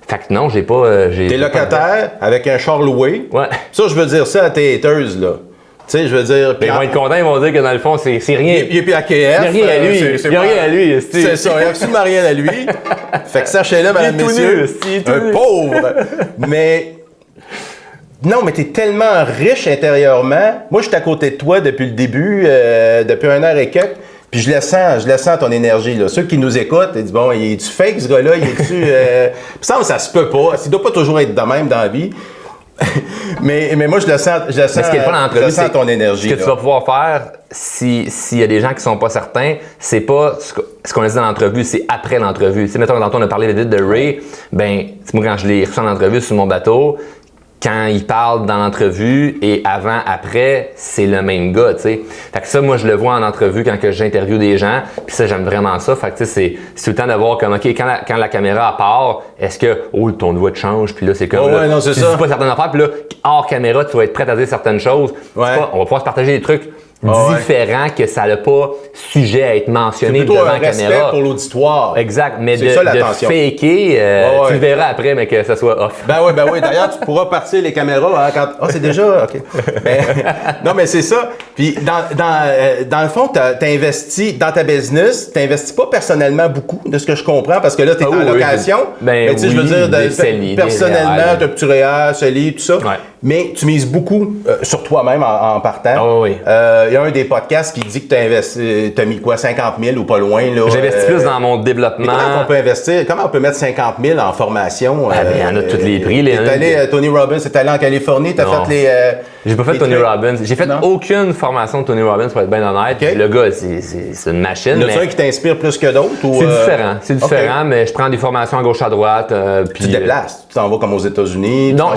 Fait que non, j'ai pas. T'es locataire avec un char loué. Ouais. Ça, je veux dire ça à tes haters, là. Tu sais, je veux dire. Ils vont être contents, ils vont dire que dans le fond, c'est rien. Il n'y a plus AKF. Il n'y a rien à lui. Il n'y a rien à lui. C'est ça, il n'y a absolument rien à lui. Fait que sachez-le, mesdames, messieurs. Un pauvre. Mais. Non, mais t'es tellement riche intérieurement. Moi, je suis à côté de toi depuis le début, depuis 1 heure et quelques. Puis je le sens ton énergie, là. Ceux qui nous écoutent, ils disent, bon, il est-tu fake, ce gars-là? Il est-tu... ça se peut pas. Il doit pas toujours être de même dans la vie. mais moi, je le sens ton énergie. Ce que tu vas pouvoir faire, s'il y a des gens qui sont pas certains, c'est pas ce qu'on a dit dans l'entrevue, c'est après l'entrevue. Tu sais, mettons, tantôt, on a parlé de Ray. Ben, moi, quand je l'ai reçu en entrevue sur mon bateau, quand il parle dans l'entrevue et avant, après, c'est le même gars, tu sais. Fait que ça, moi, je le vois en entrevue quand que j'interviewe des gens, puis ça, j'aime vraiment ça. Fait que tu sais, c'est tout le temps de voir comme, OK, quand la caméra part, est-ce que, oh, ton voix te change, puis là, c'est comme, là, non, c'est tu ça. dis pas certaines affaires, puis là, hors caméra, tu vas être prêt à dire certaines choses. Ouais. On va pouvoir se partager des trucs différents que ça n'a pas sujet à être mentionné devant la caméra. C'est plutôt un respect pour l'auditoire. Exact, mais de faker, tu le verras après, mais que ça soit off. Ben oui. D'ailleurs, tu pourras partir les caméras quand... Ah, c'est déjà... OK. Non, mais c'est ça. Puis, dans le fond, t'as investi dans ta business, t'investis pas personnellement beaucoup, de ce que je comprends, parce que là, t'es en location. Ben tu sais, je veux dire, personnellement, t'as un petit REER, CELI, tout ça. Ouais. Mais tu mises beaucoup sur toi-même en partant. Oui. Il y a un des podcasts qui dit que t'as mis quoi, 50 000 ou pas loin, là. J'investis plus dans mon développement. Comment on peut investir? Comment on peut mettre 50 000 en formation? Il y en a tous les prix. Tony Robbins est allé en Californie, t'as fait les... J'ai pas fait Tony Robbins. J'ai fait aucune formation de Tony Robbins, pour être bien honnête. Okay. Le gars, c'est une machine. Y en a-tu un qui t'inspire plus que d'autres? C'est différent, mais je prends des formations à gauche à droite. Tu te déplaces? Tu t'en vas comme aux États-Unis? Non,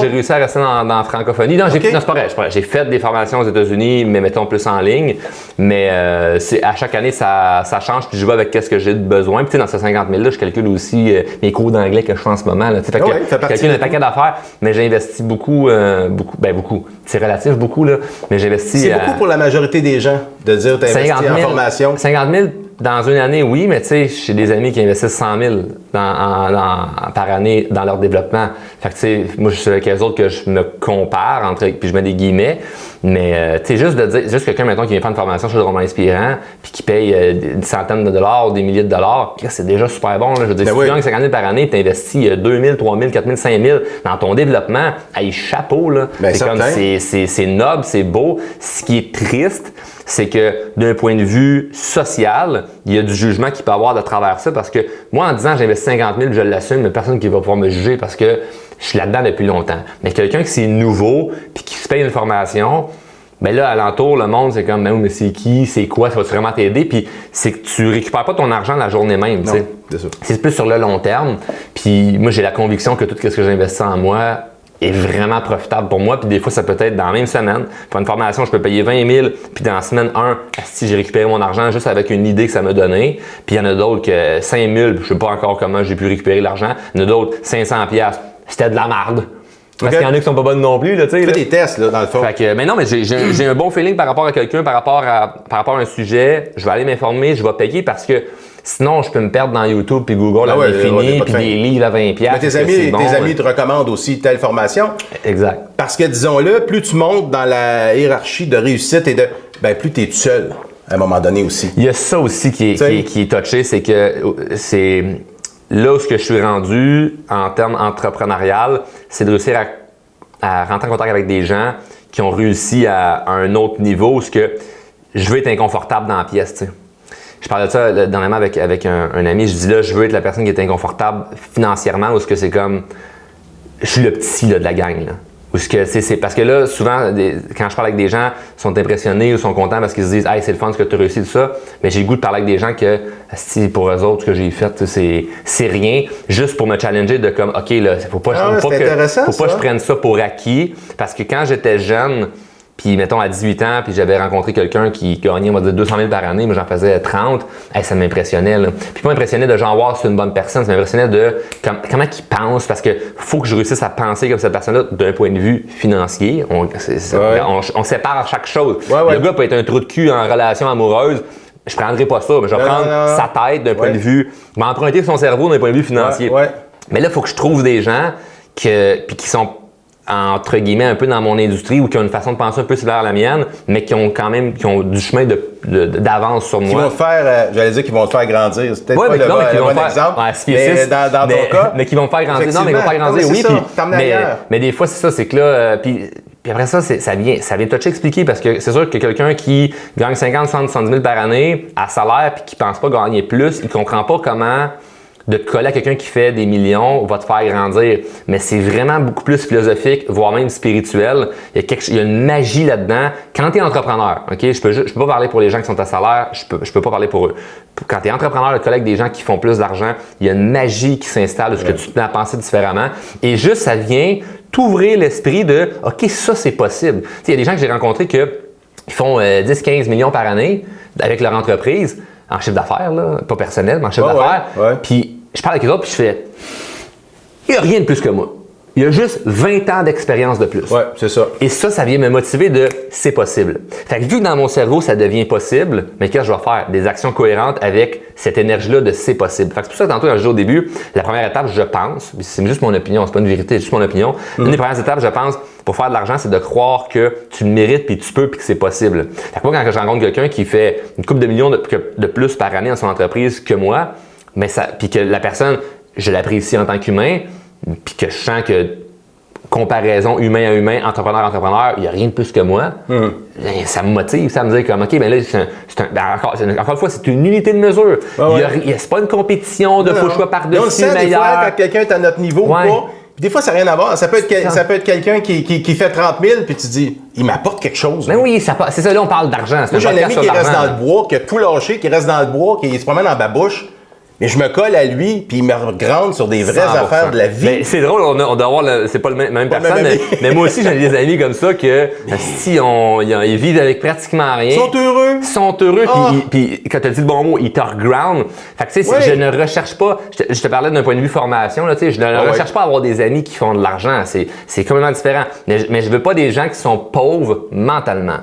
j'ai réussi à rester dans la francophonie. Non, c'est pas vrai. J'ai fait des formations aux États-Unis, mais mettons plus en ligne. Mais à chaque année, ça change, puis je vais avec ce que j'ai de besoin. Puis dans ces 50 000-là, je calcule aussi mes cours d'anglais que je fais en ce moment. Là. Fait que je calcule un paquet d'affaires, mais j'ai investi beaucoup. C'est relatif beaucoup, là, mais j'ai investi... C'est beaucoup pour la majorité des gens de dire que tu as investi en formation. 50 000 dans une année, oui, mais tu sais, j'ai des amis qui investissent 100 000 par année dans leur développement. Fait que tu sais, moi, je suis avec les autres que je me compare, puis je mets des guillemets, mais tu sais, juste quelqu'un, mettons, qui vient faire une formation sur le roman inspirant, puis qui paye des centaines de dollars, des milliers de dollars, c'est déjà super bon, là. Je veux dire, si tu gagnes 50 000 par année, tu investis 2 000, 3 000, 4 000, 5 000 dans ton développement, chapeau, là. C'est noble, c'est beau. Ce qui est triste, c'est que d'un point de vue social, il y a du jugement qui peut avoir de travers ça, parce que moi, en disant j'investis 50 000, je l'assume, il n'y a personne qui va pouvoir me juger parce que je suis là-dedans depuis longtemps. Mais quelqu'un qui c'est nouveau puis qui se paye une formation, ben là, alentour, le monde, c'est comme, mais c'est qui, c'est quoi, ça va vraiment t'aider? Puis c'est que tu récupères pas ton argent la journée même, tu sais. C'est plus sur le long terme. Puis moi, j'ai la conviction que tout ce que j'investis en moi est vraiment profitable pour moi. Puis des fois, ça peut être dans la même semaine. Pour une formation, je peux payer 20 000, puis dans la semaine 1, si j'ai récupéré mon argent juste avec une idée que ça m'a donné. Puis il y en a d'autres que 5 000, je sais pas encore comment j'ai pu récupérer l'argent. Il y en a d'autres, 500 $. C'était de la marde. Parce qu'il y en a qui sont pas bonnes non plus, là, tu sais. Tu fais des tests, là, dans le fond. Fait que, mais non, mais j'ai un bon feeling par rapport à quelqu'un, par rapport à un sujet. Je vais aller m'informer, je vais payer parce que sinon, je peux me perdre dans YouTube puis Google à l'infini, puis des livres à 20$. Mais tes amis te recommandent aussi telle formation. Exact. Parce que, disons-le, plus tu montes dans la hiérarchie de réussite plus tu es tout seul, à un moment donné aussi. Il y a ça aussi qui est touché, c'est que c'est là où je suis rendu en termes entrepreneurial, c'est de réussir à rentrer en contact avec des gens qui ont réussi à un autre niveau où je veux être inconfortable dans la pièce, tu sais. Je parlais de ça dernièrement avec un ami. Je dis là, je veux être la personne qui est inconfortable financièrement ou est-ce que c'est comme je suis le petit là, de la gang. Là. Ou est-ce que c'est parce que là, souvent, quand je parle avec des gens, ils sont impressionnés ou sont contents parce qu'ils se disent hey, c'est le fun ce que tu as réussi, tout ça. Mais j'ai le goût de parler avec des gens que si pour eux autres, ce que j'ai fait, c'est rien. Juste pour me challenger de comme OK, là, faut pas que je prenne ça pour acquis. Parce que quand j'étais jeune, puis mettons à 18 ans, puis j'avais rencontré quelqu'un qui gagnait, on va dire, 200 000 par année, mais j'en faisais 30, ça m'impressionnait. Là. Puis pas m'impressionnait de genre voir si c'est une bonne personne, ça m'impressionnait de comment il pense, parce que faut que je réussisse à penser comme cette personne-là d'un point de vue financier. On sépare chaque chose. Le gars peut être un trou de cul en relation amoureuse. Je prendrai pas ça, mais je vais prendre sa tête d'un point de vue, m'emprunter son cerveau d'un point de vue financier. Mais là, il faut que je trouve des gens qui sont entre guillemets un peu dans mon industrie ou qui ont une façon de penser un peu similaire à la mienne, mais qui ont du chemin d'avance sur moi. Qui vont te faire, j'allais dire qu'ils vont te faire grandir. C'est peut-être pas le bon exemple, mais dans ton cas. Mais qui vont me faire grandir. Non, mais ils vont me faire grandir, oui. Mais des fois, c'est ça, c'est que là, puis après ça, ça vient toucher expliquer parce que c'est sûr que quelqu'un qui gagne 50, 60, 70 000 par année à salaire puis qui pense pas gagner plus, il comprend pas comment de te coller à quelqu'un qui fait des millions va te faire grandir. Mais c'est vraiment beaucoup plus philosophique, voire même spirituel. Il y a une magie là-dedans. Quand tu es entrepreneur, OK? Je peux pas parler pour les gens qui sont à salaire, je peux pas parler pour eux. Quand tu es entrepreneur, tu te colles avec des gens qui font plus d'argent, il y a une magie qui s'installe de ce que tu te mets à penser différemment. Et juste, ça vient t'ouvrir l'esprit de « OK, ça, c'est possible ». Il y a des gens que j'ai rencontrés qui font 10-15 millions par année avec leur entreprise, en chiffre d'affaires, là, pas personnel, mais en chiffre d'affaires. Puis je parle avec les autres, puis je fais il n'y a rien de plus que moi. Il y a juste 20 ans d'expérience de plus. Ouais, c'est ça. Et ça vient me motiver de c'est possible. Fait que vu que dans mon cerveau, ça devient possible, mais qu'est-ce que je vais faire? Des actions cohérentes avec cette énergie-là de c'est possible. Fait que c'est pour ça que tantôt, quand je disais au début, la première étape, je pense, c'est juste mon opinion, c'est pas une vérité, c'est juste mon opinion. Une des premières étapes, je pense, pour faire de l'argent, c'est de croire que tu le mérites, puis tu peux, puis que c'est possible. Fait que moi, quand je rencontre quelqu'un qui fait une couple de millions de plus par année dans son entreprise que moi, mais puis que la personne, je l'apprécie en tant qu'humain, puis que je sens que comparaison humain à humain, entrepreneur à entrepreneur, il n'y a rien de plus que moi, ça me motive, ça me dit comme, OK, mais là, encore une fois, c'est une unité de mesure. C'est pas une compétition de faut choix par-dessus, on le sait meilleur. Des fois, quand quelqu'un est à notre niveau ou pas, puis des fois, ça n'a rien à voir. Ça peut être quelqu'un qui fait 30 000, puis tu dis, il m'apporte quelque chose. Mais oui, c'est ça, là, on parle d'argent. Moi, j'ai un ami qui reste dans le bois, qui a tout lâché, qui reste dans le bois, qui se promène en babouche. Mais je me colle à lui, puis il me grande sur des vraies 100%. Affaires de la vie. Mais c'est drôle, on doit avoir, c'est pas le même personne, mais moi aussi, j'ai des amis comme ça que si ils vivent avec pratiquement rien. Ils sont heureux. Puis quand tu as dit le bon mot, ils te reground. Fait que tu sais, je ne recherche pas, je te parlais d'un point de vue formation, là, tu sais, je ne recherche pas à avoir des amis qui font de l'argent. C'est complètement différent. Mais je veux pas des gens qui sont pauvres mentalement.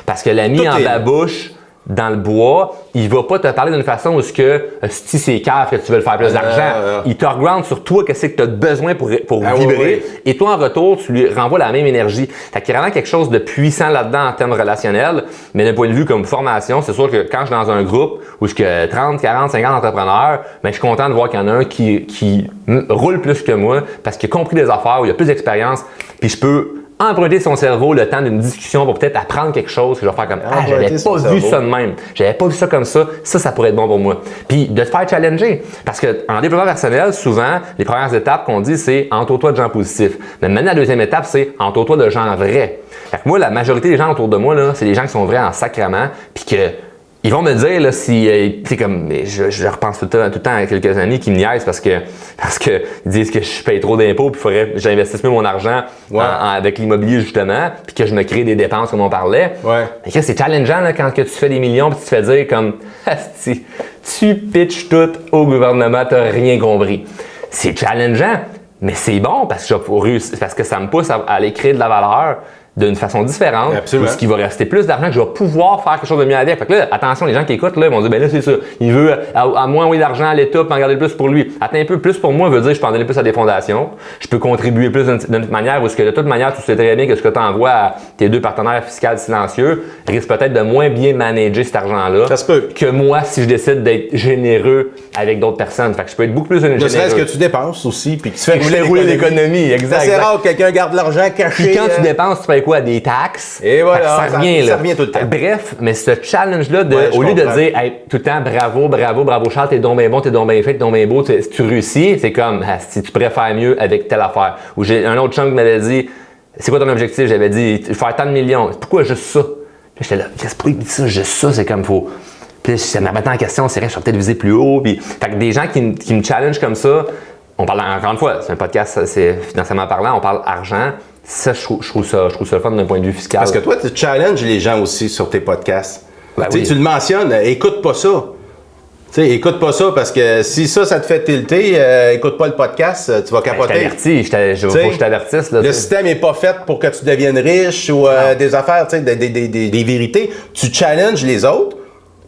Parce que l'ami en babouche, dans le bois, il va pas te parler d'une façon où si c'est cave que tu veux le faire plus d'argent, il te reground sur toi qu'est-ce que tu as besoin pour vibrer et toi en retour, tu lui renvoies la même énergie. Fait qu'il y a vraiment quelque chose de puissant là-dedans en termes relationnels, mais d'un point de vue comme formation, c'est sûr que quand je suis dans un groupe où je suis 30, 40, 50 entrepreneurs, ben, je suis content de voir qu'il y en a un qui roule plus que moi parce qu'il a compris des affaires, où il a plus d'expérience, puis je peux emprunter son cerveau le temps d'une discussion pour peut-être apprendre quelque chose que je vais faire comme j'avais pas vu ça de même, j'avais pas vu ça comme ça pourrait être bon pour moi. Puis de te faire challenger parce que en développement personnel, souvent les premières étapes qu'on dit c'est entoure-toi de gens positifs. Mais maintenant la deuxième étape c'est entoure-toi de gens vrais. Fait que moi la majorité des gens autour de moi là, c'est des gens qui sont vrais en sacrement puis que ils vont me dire, là, si, c'est comme, je repense tout le temps à quelques amis qui me niaisent parce que ils disent que je paye trop d'impôts puis il faudrait que j'investisse mieux mon argent avec l'immobilier, justement, puis que je me crée des dépenses comme on parlait. Mais que c'est challengeant, là, quand que tu fais des millions puis tu te fais dire comme, tu pitches tout au gouvernement, t'as rien compris. C'est challengeant, mais c'est bon parce que ça me pousse à aller créer de la valeur d'une façon différente, ce qui va rester plus d'argent que je vais pouvoir faire quelque chose de mieux avec. Fait que là, attention, les gens qui écoutent, là, ils vont dire, ben là, c'est ça. Il veut à moins envoyer d'argent à l'État pour en garder le plus pour lui. Attends un peu, plus pour moi veut dire que je peux en donner plus à des fondations. Je peux contribuer plus d'une manière où de toute manière, tu sais très bien que ce que tu envoies à tes deux partenaires fiscaux silencieux risque peut-être de moins bien manager cet argent-là que moi si je décide d'être généreux avec d'autres personnes. Fait que je peux être beaucoup plus généreux. Ne serait-ce que tu dépenses aussi, puis que tu fais rouler l'économie. Exact. C'est rare que quelqu'un garde l'argent caché. Puis quand tu dépenses, tu fais quoi? Des taxes. Et voilà, ça revient tout le temps. Bref, mais ce challenge-là, au lieu de dire tout le temps bravo Charles, t'es donc bien bon, t'es donc bien fait, t'es donc bien beau, si tu réussis, c'est comme si tu préfères mieux avec telle affaire. Ou j'ai un autre chum qui m'avait dit, c'est quoi ton objectif? J'avais dit, faire tant de millions. Pourquoi juste ça? Puis j'étais là, qu'est-ce qu'il dit ça? Juste ça, c'est comme faut. Puis ça me remettait en question, c'est vrai, je vais peut-être viser plus haut. Puis, fait que des gens qui me challengent comme ça, on parle encore une fois, c'est un podcast, c'est financièrement parlant, on parle argent. Ça, je trouve ça le fun d'un point de vue fiscal. Parce que toi, tu challenges les gens aussi sur tes podcasts. Ben oui. Tu le mentionnes, écoute pas ça. Écoute pas ça parce que si ça te fait tilter, écoute pas le podcast, tu vas capoter. Je t'avertis, faut que je t'avertisse. Là, le système est pas fait pour que tu deviennes riche ou des affaires, des vérités. Tu challenges les autres,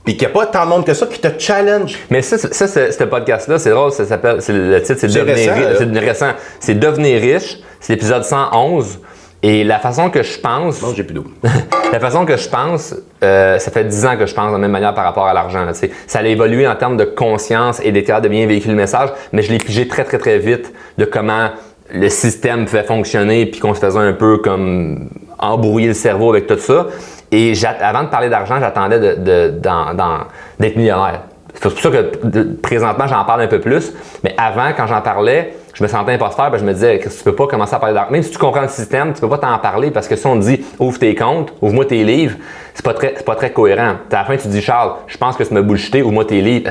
puis qu'il n'y a pas tant de monde que ça qui te challenge. Mais ce podcast-là, c'est drôle, ça s'appelle, le titre, c'est Devenir riche. C'est récent. C'est Devenir riche, c'est l'épisode 111. Et la façon que je pense... Non, j'ai plus d'eau. La façon que je pense, ça fait 10 ans que je pense de la même manière par rapport à l'argent. Là, ça a évolué en termes de conscience et d'être capable de bien véhiculer le message, mais je l'ai pigé très, très, très vite de comment le système pouvait fonctionner puis qu'on se faisait un peu comme embrouiller le cerveau avec tout ça. Et avant de parler d'argent, j'attendais d'être millionnaire. C'est pour ça que présentement, j'en parle un peu plus. Mais avant, quand j'en parlais, je me sentais imposteur, je me disais que tu peux pas commencer à parler d'argent. Même si tu comprends le système, tu peux pas t'en parler parce que si on te dit ouvre tes comptes, ouvre-moi tes livres, c'est pas très cohérent. À la fin, tu te dis Charles, je pense que tu m'as bullshité, ouvre-moi tes livres.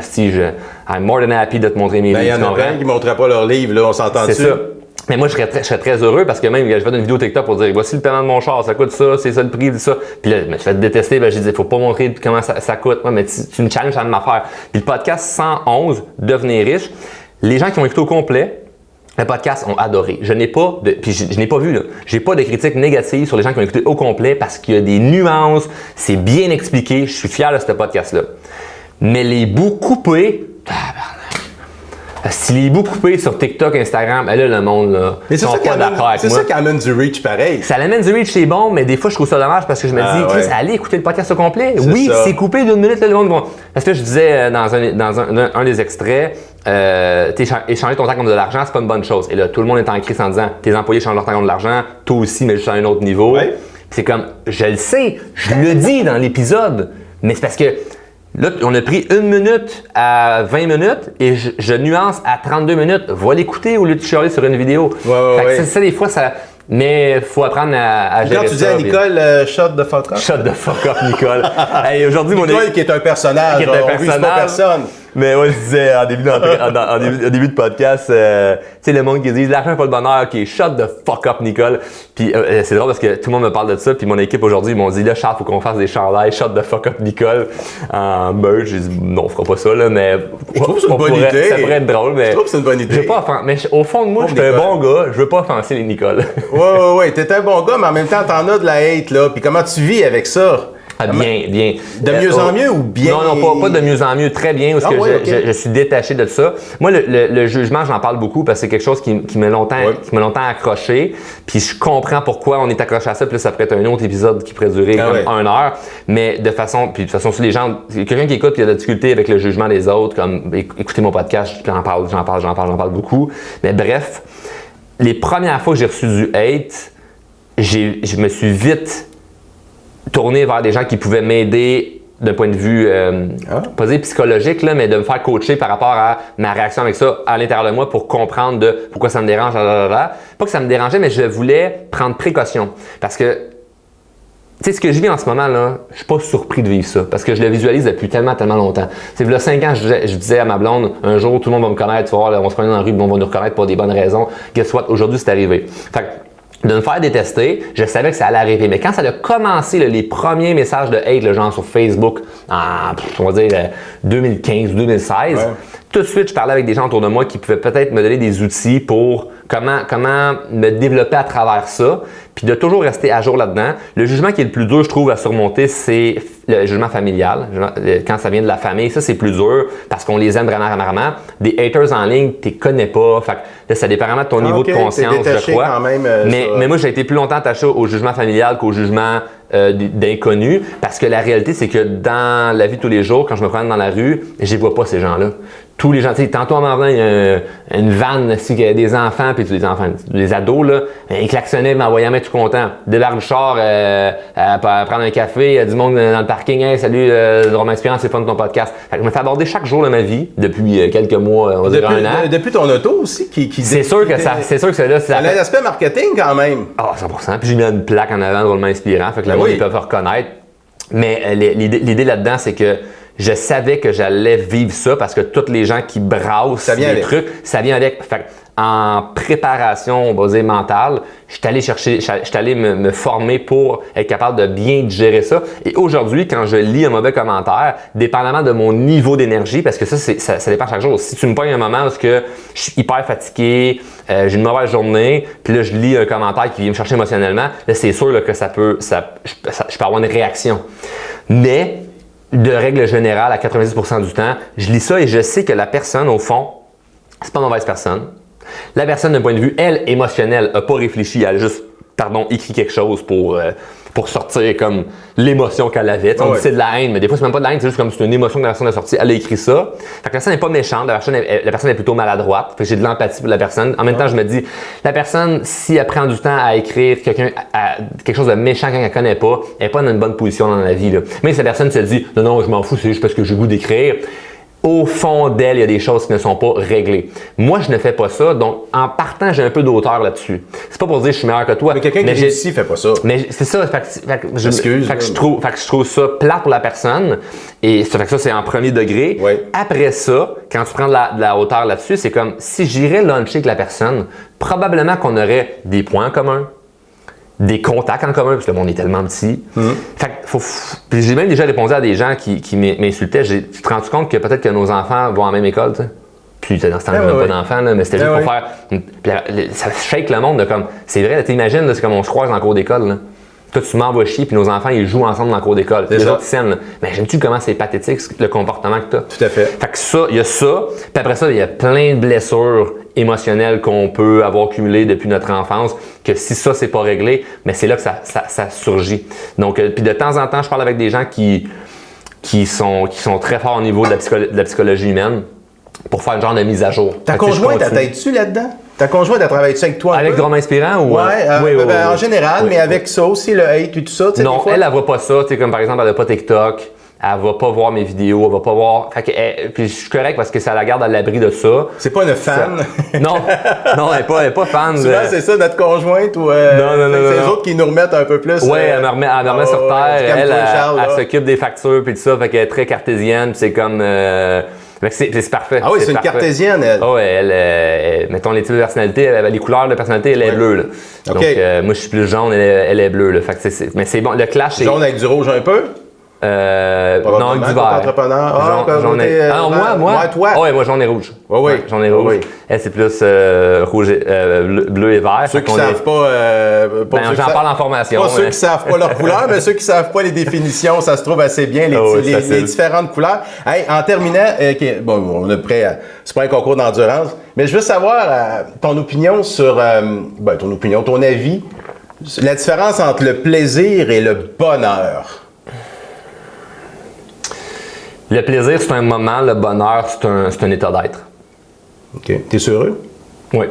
I'm more than happy de te montrer mes livres. Il y en a plein qui ne montraient pas leurs livres, là, on s'entend dessus. C'est ça. Mais moi, je serais très heureux parce que même, je fais une vidéo TikTok pour dire voici le paiement de mon char, ça coûte ça, c'est ça le prix, ça. Puis là, je me suis fait détester, j'ai dit, faut pas montrer comment ça coûte. Ouais, mais tu me challenges à la même affaire. Puis le podcast 111, Devenir riche, les gens qui ont écouté au complet, le podcast ont adoré. Je n'ai pas vu, là. J'ai pas de critiques négatives sur les gens qui ont écouté au complet parce qu'il y a des nuances, c'est bien expliqué, je suis fier de ce podcast-là. Mais les bouts coupés, si les bouts coupés sur TikTok, Instagram, ben là, le monde, là, ils sont pas d'accord avec moi. C'est ça qui amène du reach pareil. Ça amène du reach, c'est bon, mais des fois, je trouve ça dommage parce que je me dis, Chris, allez écouter le podcast au complet. Oui, c'est coupé d'une minute, là, le monde va. Parce que je disais dans un des extraits, échanger ton temps contre de l'argent, c'est pas une bonne chose. Et là, tout le monde est en crise en disant, tes employés changent leur temps contre de l'argent, toi aussi, mais juste à un autre niveau. Ouais. C'est comme, je le sais, je le dis dans l'épisode, mais c'est parce que là, on a pris 1 minute à 20 minutes et je nuance à 32 minutes. Va l'écouter au lieu de chialer sur une vidéo. Ouais. Ça, des fois, ça. Mais il faut apprendre à gérer ça. Quand tu dis à Nicole, shut the fuck up. Shut the fuck up, Nicole. Hey, aujourd'hui, Nicole qui est un personnage. Qui est un personnage. Pas personne. Mais ouais, je disais en début de podcast, tu sais, le monde qui dit l'argent n'est pas le bonheur, ok, shut the fuck up, Nicole. Puis c'est drôle parce que tout le monde me parle de ça, puis mon équipe aujourd'hui, ils m'ont dit là, Charles, faut qu'on fasse des chandails, shut the fuck up, Nicole. En merch, j'ai dit non, on fera pas ça, là, mais. Je trouve que c'est une bonne idée. Ça pourrait être drôle, mais. Je trouve que c'est une bonne idée. Je veux pas mais au fond de moi, je suis un bon gars, je veux pas offenser les Nicole. Ouais, t'es un bon gars, mais en même temps, t'en as de la hate, là. Puis comment tu vis avec ça? Ah, bien. De mieux en mieux ou bien? Non, pas de mieux en mieux, très bien, parce que je suis détaché de ça. Moi, le jugement, j'en parle beaucoup parce que c'est quelque chose qui m'a longtemps accroché. Puis je comprends pourquoi on est accroché à ça. Puis là, ça pourrait être un autre épisode qui pourrait durer comme 1 heure. Mais de toute façon, si les gens, quelqu'un qui écoute et a de la difficulté avec le jugement des autres, comme écoutez mon podcast, j'en parle beaucoup. Mais bref, les premières fois que j'ai reçu du hate, je me suis vite tourner vers des gens qui pouvaient m'aider d'un point de vue, pas dire psychologique, là, mais de me faire coacher par rapport à ma réaction avec ça à l'intérieur de moi pour comprendre de pourquoi ça me dérange. Pas que ça me dérangeait, mais je voulais prendre précaution. Parce que, tu sais, ce que je vis en ce moment, là, je suis pas surpris de vivre ça parce que je le visualise depuis tellement longtemps. C'est il y a 5 ans, je disais à ma blonde, un jour, tout le monde va me connaître, tu vas voir, là, on se promène dans la rue, on va nous reconnaître pour des bonnes raisons. Guess what? Aujourd'hui, c'est arrivé. Fait que, de me faire détester, je savais que ça allait arriver. Mais quand ça a commencé, là, les premiers messages de hate, genre sur Facebook, on va dire 2015 ou 2016, tout de suite, je parlais avec des gens autour de moi qui pouvaient peut-être me donner des outils pour comment me développer à travers ça, puis de toujours rester à jour là-dedans. Le jugement qui est le plus dur, je trouve, à surmonter, c'est le jugement familial. Quand ça vient de la famille, ça, c'est plus dur parce qu'on les aime vraiment. Des haters en ligne, tu les connais pas. Fait que là, ça dépend vraiment de ton niveau de conscience, je crois. Quand même, mais moi, j'ai été plus longtemps attaché au jugement familial qu'au jugement d'inconnus parce que la réalité, c'est que dans la vie de tous les jours, quand je me promène dans la rue, je les vois pas, ces gens-là. Tous les gens, tu sais, tantôt en m'en venant, il y a une vanne qui a des enfants, puis des enfants, des ados, là, ils klaxonnaient, ils m'envoyaient tout content. Débarque le char, à prendre un café, il y a du monde dans le parking, hey, salut, Romain Inspirant, c'est fun de ton podcast. Fait que je me fais aborder chaque jour de ma vie, depuis quelques mois, on va dire 1 an. Depuis ton auto aussi, c'est sûr que c'est là. Ça a l'aspect marketing quand même. Ah, 100%. Puis j'ai mis une plaque en avant de Romain Inspirant, fait que le monde, ils peuvent reconnaître. Mais l'idée là-dedans, c'est que je savais que j'allais vivre ça parce que tous les gens qui brassent des trucs, ça vient avec. Fait, en préparation, on va dire mentale, je suis allé me former pour être capable de bien gérer ça. Et aujourd'hui, quand je lis un mauvais commentaire, dépendamment de mon niveau d'énergie, parce que ça dépend chaque jour. Si tu me pognes un moment où je suis hyper fatigué, j'ai une mauvaise journée, puis là, je lis un commentaire qui vient me chercher émotionnellement, là, c'est sûr là, que je peux avoir une réaction. Mais, de règle générale, à 90% du temps, je lis ça et je sais que la personne, au fond, c'est pas une mauvaise personne. La personne, d'un point de vue, elle, émotionnel, n'a pas réfléchi, elle a juste, écrit quelque chose pour sortir comme l'émotion qu'elle avait. On dit c'est de la haine, mais des fois, c'est même pas de la haine, c'est juste comme c'est une émotion que la personne a sortie. Elle a écrit ça. Fait que la personne n'est pas méchante, la personne est plutôt maladroite. Fait que j'ai de l'empathie pour la personne. En même temps, je me dis, la personne, si elle prend du temps à écrire quelque chose de méchant quand elle connaît pas, elle n'est pas dans une bonne position dans la vie. Là. Même si la personne se dit, non, je m'en fous, c'est juste parce que j'ai le goût d'écrire. Au fond d'elle, il y a des choses qui ne sont pas réglées. Moi, je ne fais pas ça, donc en partant, j'ai un peu d'auteur là-dessus. C'est pas pour dire que je suis meilleur que toi. Mais quelqu'un qui réussit fait pas ça. Mais c'est ça, je trouve ça plat pour la personne. Et ça fait que ça, c'est en premier degré. Oui. Après ça, quand tu prends de la hauteur là-dessus, c'est comme si j'irais luncher avec la personne, probablement qu'on aurait des points en commun, des contacts en commun, parce que le monde est tellement petit. Fait que puis j'ai même déjà répondu à des gens qui m'insultaient. Tu te rends compte que peut-être que nos enfants vont à la même école, tu sais? Puis dans ce temps-là, même pas d'enfants, là, mais c'était juste pour faire... ça shake le monde de comme... C'est vrai, t'imagines, c'est comme on se croise en cours d'école, là. Toi, tu m'envoies chier, puis nos enfants, ils jouent ensemble dans le cours d'école. Les autres scènes, là. Mais j'aime-tu comment c'est pathétique, le comportement que tu as? Tout à fait. Fait que ça, il y a ça. Puis après ça, il y a plein de blessures émotionnelles qu'on peut avoir cumulées depuis notre enfance, que si ça, c'est pas réglé, mais c'est là que ça surgit. Donc, puis de temps en temps, je parle avec des gens qui sont très forts au niveau de la psychologie humaine pour faire un genre de mise à jour. Ta conjointe, t'aides-tu là-dedans? Ta conjointe, elle travaille-tu avec toi? Avec Drôme Inspirant ou? Oui, en général, mais avec ça aussi, le hate et tout ça. Non, elle voit pas ça. Comme par exemple, elle n'a pas TikTok. Elle va pas voir mes vidéos, elle va pas voir. Puis je suis correct parce que ça la garde à l'abri de ça. C'est pas une fan? Non, elle est pas fan. Souvent, c'est ça, notre conjointe ou c'est les autres qui nous remettent un peu plus. Oui, elle me remet sur terre. Elle s'occupe des factures puis tout ça. Fait qu'elle est très cartésienne. C'est comme. C'est parfait. Ah oui, c'est une cartésienne, elle. Ah oui, elle, mettons les types de personnalité, les couleurs de personnalité, elle est bleue. Là. Donc, moi, je suis plus jaune, elle est bleue. Là. Fait que mais c'est bon, le clash, c'est. Jaune avec du rouge un peu? Non, avec du vert. Moi, toi? Oui, moi, jaune et rouge. Oui. Jaune et rouge. Elle, c'est plus rouge, bleu et vert. Ceux qui ne savent pas. J'en parle en formation. Pas ceux qui ne savent pas leur couleur, mais ceux qui ne savent pas les définitions, ça se trouve assez bien, les différentes couleurs. Hey, en terminant, on est prêt c'est pas un concours d'endurance, mais je veux savoir ton opinion sur. Ton avis, la différence entre le plaisir et le bonheur. Le plaisir, c'est un moment. Le bonheur, c'est un état d'être. OK. T'es heureux? Oui.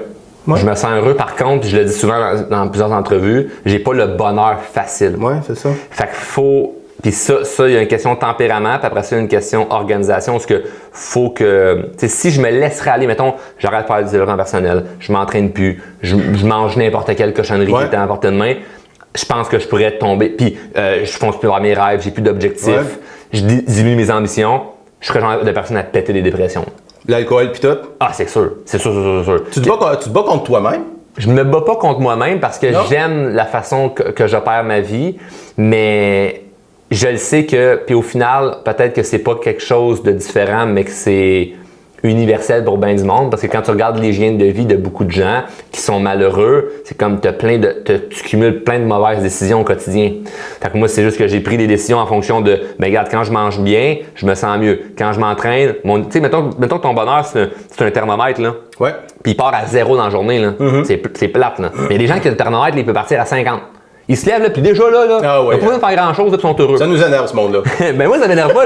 Ouais. Je me sens heureux. Par contre, je le dis souvent dans plusieurs entrevues, j'ai pas le bonheur facile. Oui, c'est ça. Fait qu'il faut... Puis ça, il y a une question de tempérament, puis après ça, il y a une question d'organisation. Parce que faut que... Tu sais, si je me laisserais aller, mettons, j'arrête de faire du développement personnel, je m'entraîne plus, je mange n'importe quelle cochonnerie qui était à la portée de main, je pense que je pourrais tomber. Puis je fonce plus vers mes rêves, j'ai plus d'objectifs. Je diminue mes ambitions, je serais le genre de personne à péter des dépressions. L'alcool pis tout? Ah, c'est sûr. Tu te bats contre toi-même? Je me bats pas contre moi-même parce que j'aime la façon que j'opère ma vie, mais je le sais que, puis au final, peut-être que c'est pas quelque chose de différent, mais que c'est universel pour bien du monde, parce que quand tu regardes l'hygiène de vie de beaucoup de gens qui sont malheureux, c'est comme tu cumules plein de mauvaises décisions au quotidien. Fait que moi, c'est juste que j'ai pris des décisions en fonction de, regarde, quand je mange bien, je me sens mieux. Quand je m'entraîne, tu sais, mettons que ton bonheur, c'est un thermomètre, là. Ouais. Puis il part à 0 dans la journée, là. C'est plate, là. Mais il y a des gens qui ont le thermomètre, il peut partir à 50. Ils se lèvent, là, puis déjà là, ils n'ont pas besoin de faire grand-chose, puis ils sont heureux. Ça nous énerve, ce monde-là. Ben moi, ça m'énerve pas.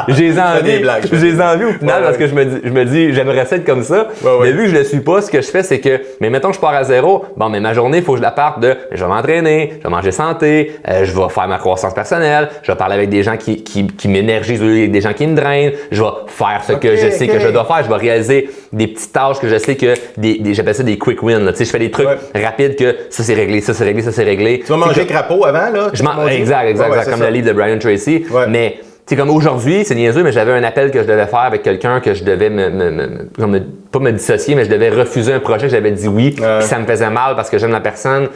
J'ai les envie au final, parce que je me dis, j'aimerais ça être comme ça. Mais vu que je le suis pas, ce que je fais, c'est que, mais mettons que je pars à 0, mais ma journée, il faut que je la parte je vais m'entraîner, je vais manger santé, je vais faire ma croissance personnelle, je vais parler avec des gens qui m'énergisent, avec des gens qui me drainent, je vais faire ce que je sais que je dois faire, je vais réaliser des petites tâches que je sais que, j'appelle ça des quick wins. Tu sais, je fais des trucs rapides que ça c'est réglé, ça c'est réglé, ça c'est réglé. Manger crapaud avant, là? Exact, comme le livre de Brian Tracy. Mais sais, comme aujourd'hui, c'est niaiseux, mais j'avais un appel que je devais faire avec quelqu'un que je devais pas me dissocier, mais je devais refuser un projet que j'avais dit oui. Puis ça me faisait mal parce que j'aime la personne.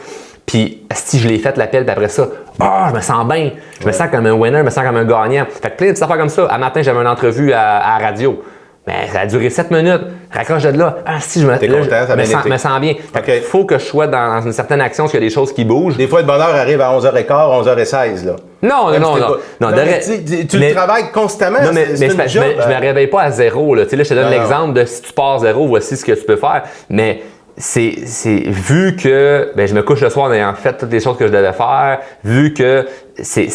Puis si je l'ai fait l'appel, puis après ça, je me sens bien. Je me sens comme un winner, je me sens comme un gagnant. Fait que plein de petites affaires comme ça. Un matin, j'avais une entrevue à la radio. Mais ça a duré 7 minutes. Raccroche de là. Je me sens bien. Fait qu'il faut que je sois dans une certaine action parce qu'il y a des choses qui bougent. Des fois, le bonheur arrive à 11h15, 11h16. Là. Non. Tu le travailles constamment. Non, mais je me réveille pas à zéro. Là. Tu sais, là, je te donne l'exemple de si tu pars à zéro, voici ce que tu peux faire. Mais c'est vu que je me couche le soir en ayant fait toutes les choses que je devais faire, vu que c'est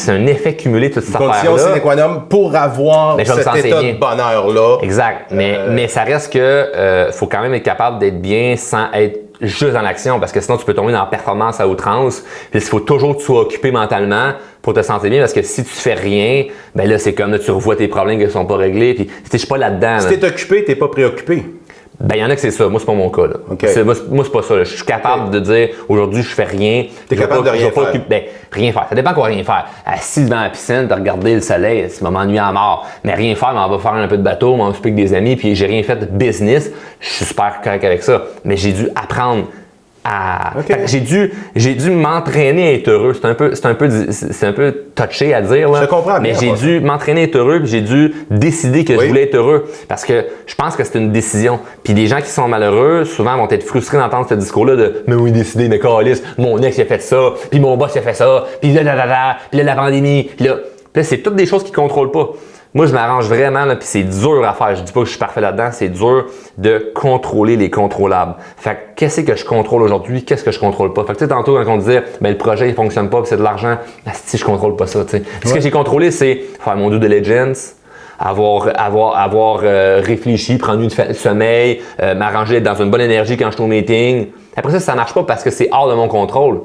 un effet cumulé toute cette affaire-là. Condition sine qua non pour avoir cet état de bonheur-là. Exact. Mais ça reste que faut quand même être capable d'être bien sans être juste dans l'action parce que sinon tu peux tomber dans la performance à outrance. Puis il faut toujours que tu sois occupé mentalement pour te sentir bien parce que si tu fais rien, là c'est comme là, tu revois tes problèmes qui ne sont pas réglés. Puis je suis pas là-dedans. Si t'es occupé, t'es pas préoccupé. Il y en a que c'est ça. Moi, c'est pas mon cas. Là. Okay. Moi, c'est pas ça. Là. Je suis capable de dire aujourd'hui, je fais rien. T'es capable de rien faire? Rien faire. Ça dépend quoi rien faire. Assis devant la piscine, de regarder le soleil, ça m'ennuie à mort. Mais rien faire, on va faire un peu de bateau, on va m'occuper avec des amis, puis j'ai rien fait de business. Je suis super correct avec ça. Mais j'ai dû apprendre à. J'ai dû m'entraîner à être heureux. C'est un peu touché à dire. Là. Je comprends bien. Mais j'ai dû m'entraîner à être heureux, puis j'ai dû décider que je voulais être heureux. Parce que je pense que c'est une décision. Puis les gens qui sont malheureux, souvent vont être frustrés d'entendre ce discours-là de mais oui, décidé, mais câlisse, mon ex il a fait ça, puis mon boss il a fait ça, puis là, la pandémie, puis là, c'est toutes des choses qu'ils ne contrôlent pas. Moi, je m'arrange vraiment, là, puis c'est dur à faire. Je dis pas que je suis parfait là-dedans, c'est dur de contrôler les contrôlables. Fait que qu'est-ce que je contrôle aujourd'hui, qu'est-ce que je contrôle pas? Fait que tu sais, tantôt, quand on disait, le projet, il fonctionne pas, puis c'est de l'argent, si je contrôle pas ça, tu sais. Ce que j'ai contrôlé, c'est faire mon due diligence, avoir réfléchi, prendre une sommeil, m'arranger, être dans une bonne énergie quand je suis au meeting. Après ça marche pas parce que c'est hors de mon contrôle.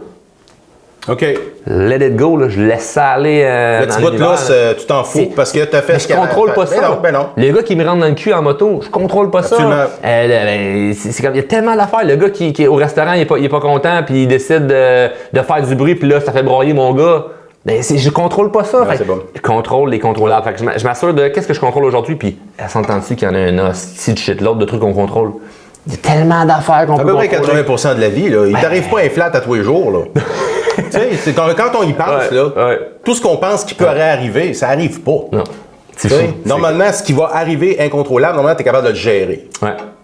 OK. Let it go, là, je laisse ça aller le petit bout de lousse, tu t'en fous parce que tu as fait ce qu'il y a. Je contrôle pas ça. Non. Le gars qui me rentre dans le cul en moto, je contrôle pas ça. C'est comme il y a tellement d'affaires. Le gars qui est au restaurant, il est pas content puis il décide de faire du bruit puis là, ça fait broyer mon gars. Je contrôle pas ça. C'est bon. Je contrôle les contrôlables. Fait que je m'assure de qu'est-ce que je contrôle aujourd'hui puis elle s'entend-tu qu'il y en a un hostie de shitload de trucs qu'on contrôle. Il y a tellement d'affaires qu'on peut contrôler. À peu près 80% de la vie, là. Il t'arrive pas un flat à tous les jours, là. Tu sais, quand on y pense, tout ce qu'on pense qui pourrait arriver, ça arrive pas. Non. Normalement, ce qui va arriver incontrôlable, normalement, tu es capable de le gérer.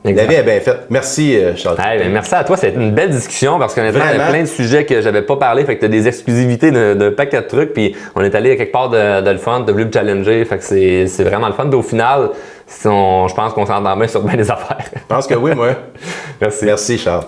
La vie est bien faite. Merci, Charles. Merci à toi. C'était une belle discussion parce qu'honnêtement, il y a plein de sujets que j'avais pas parlé. Fait que tu as des exclusivités d'un paquet de trucs. Puis on est allé à quelque part de le fun, de voulu me challenger. Fait que c'est vraiment le fun. Puis au final, je pense qu'on s'entend bien sur bien des affaires. Je pense que oui, moi. Merci. Merci, Charles.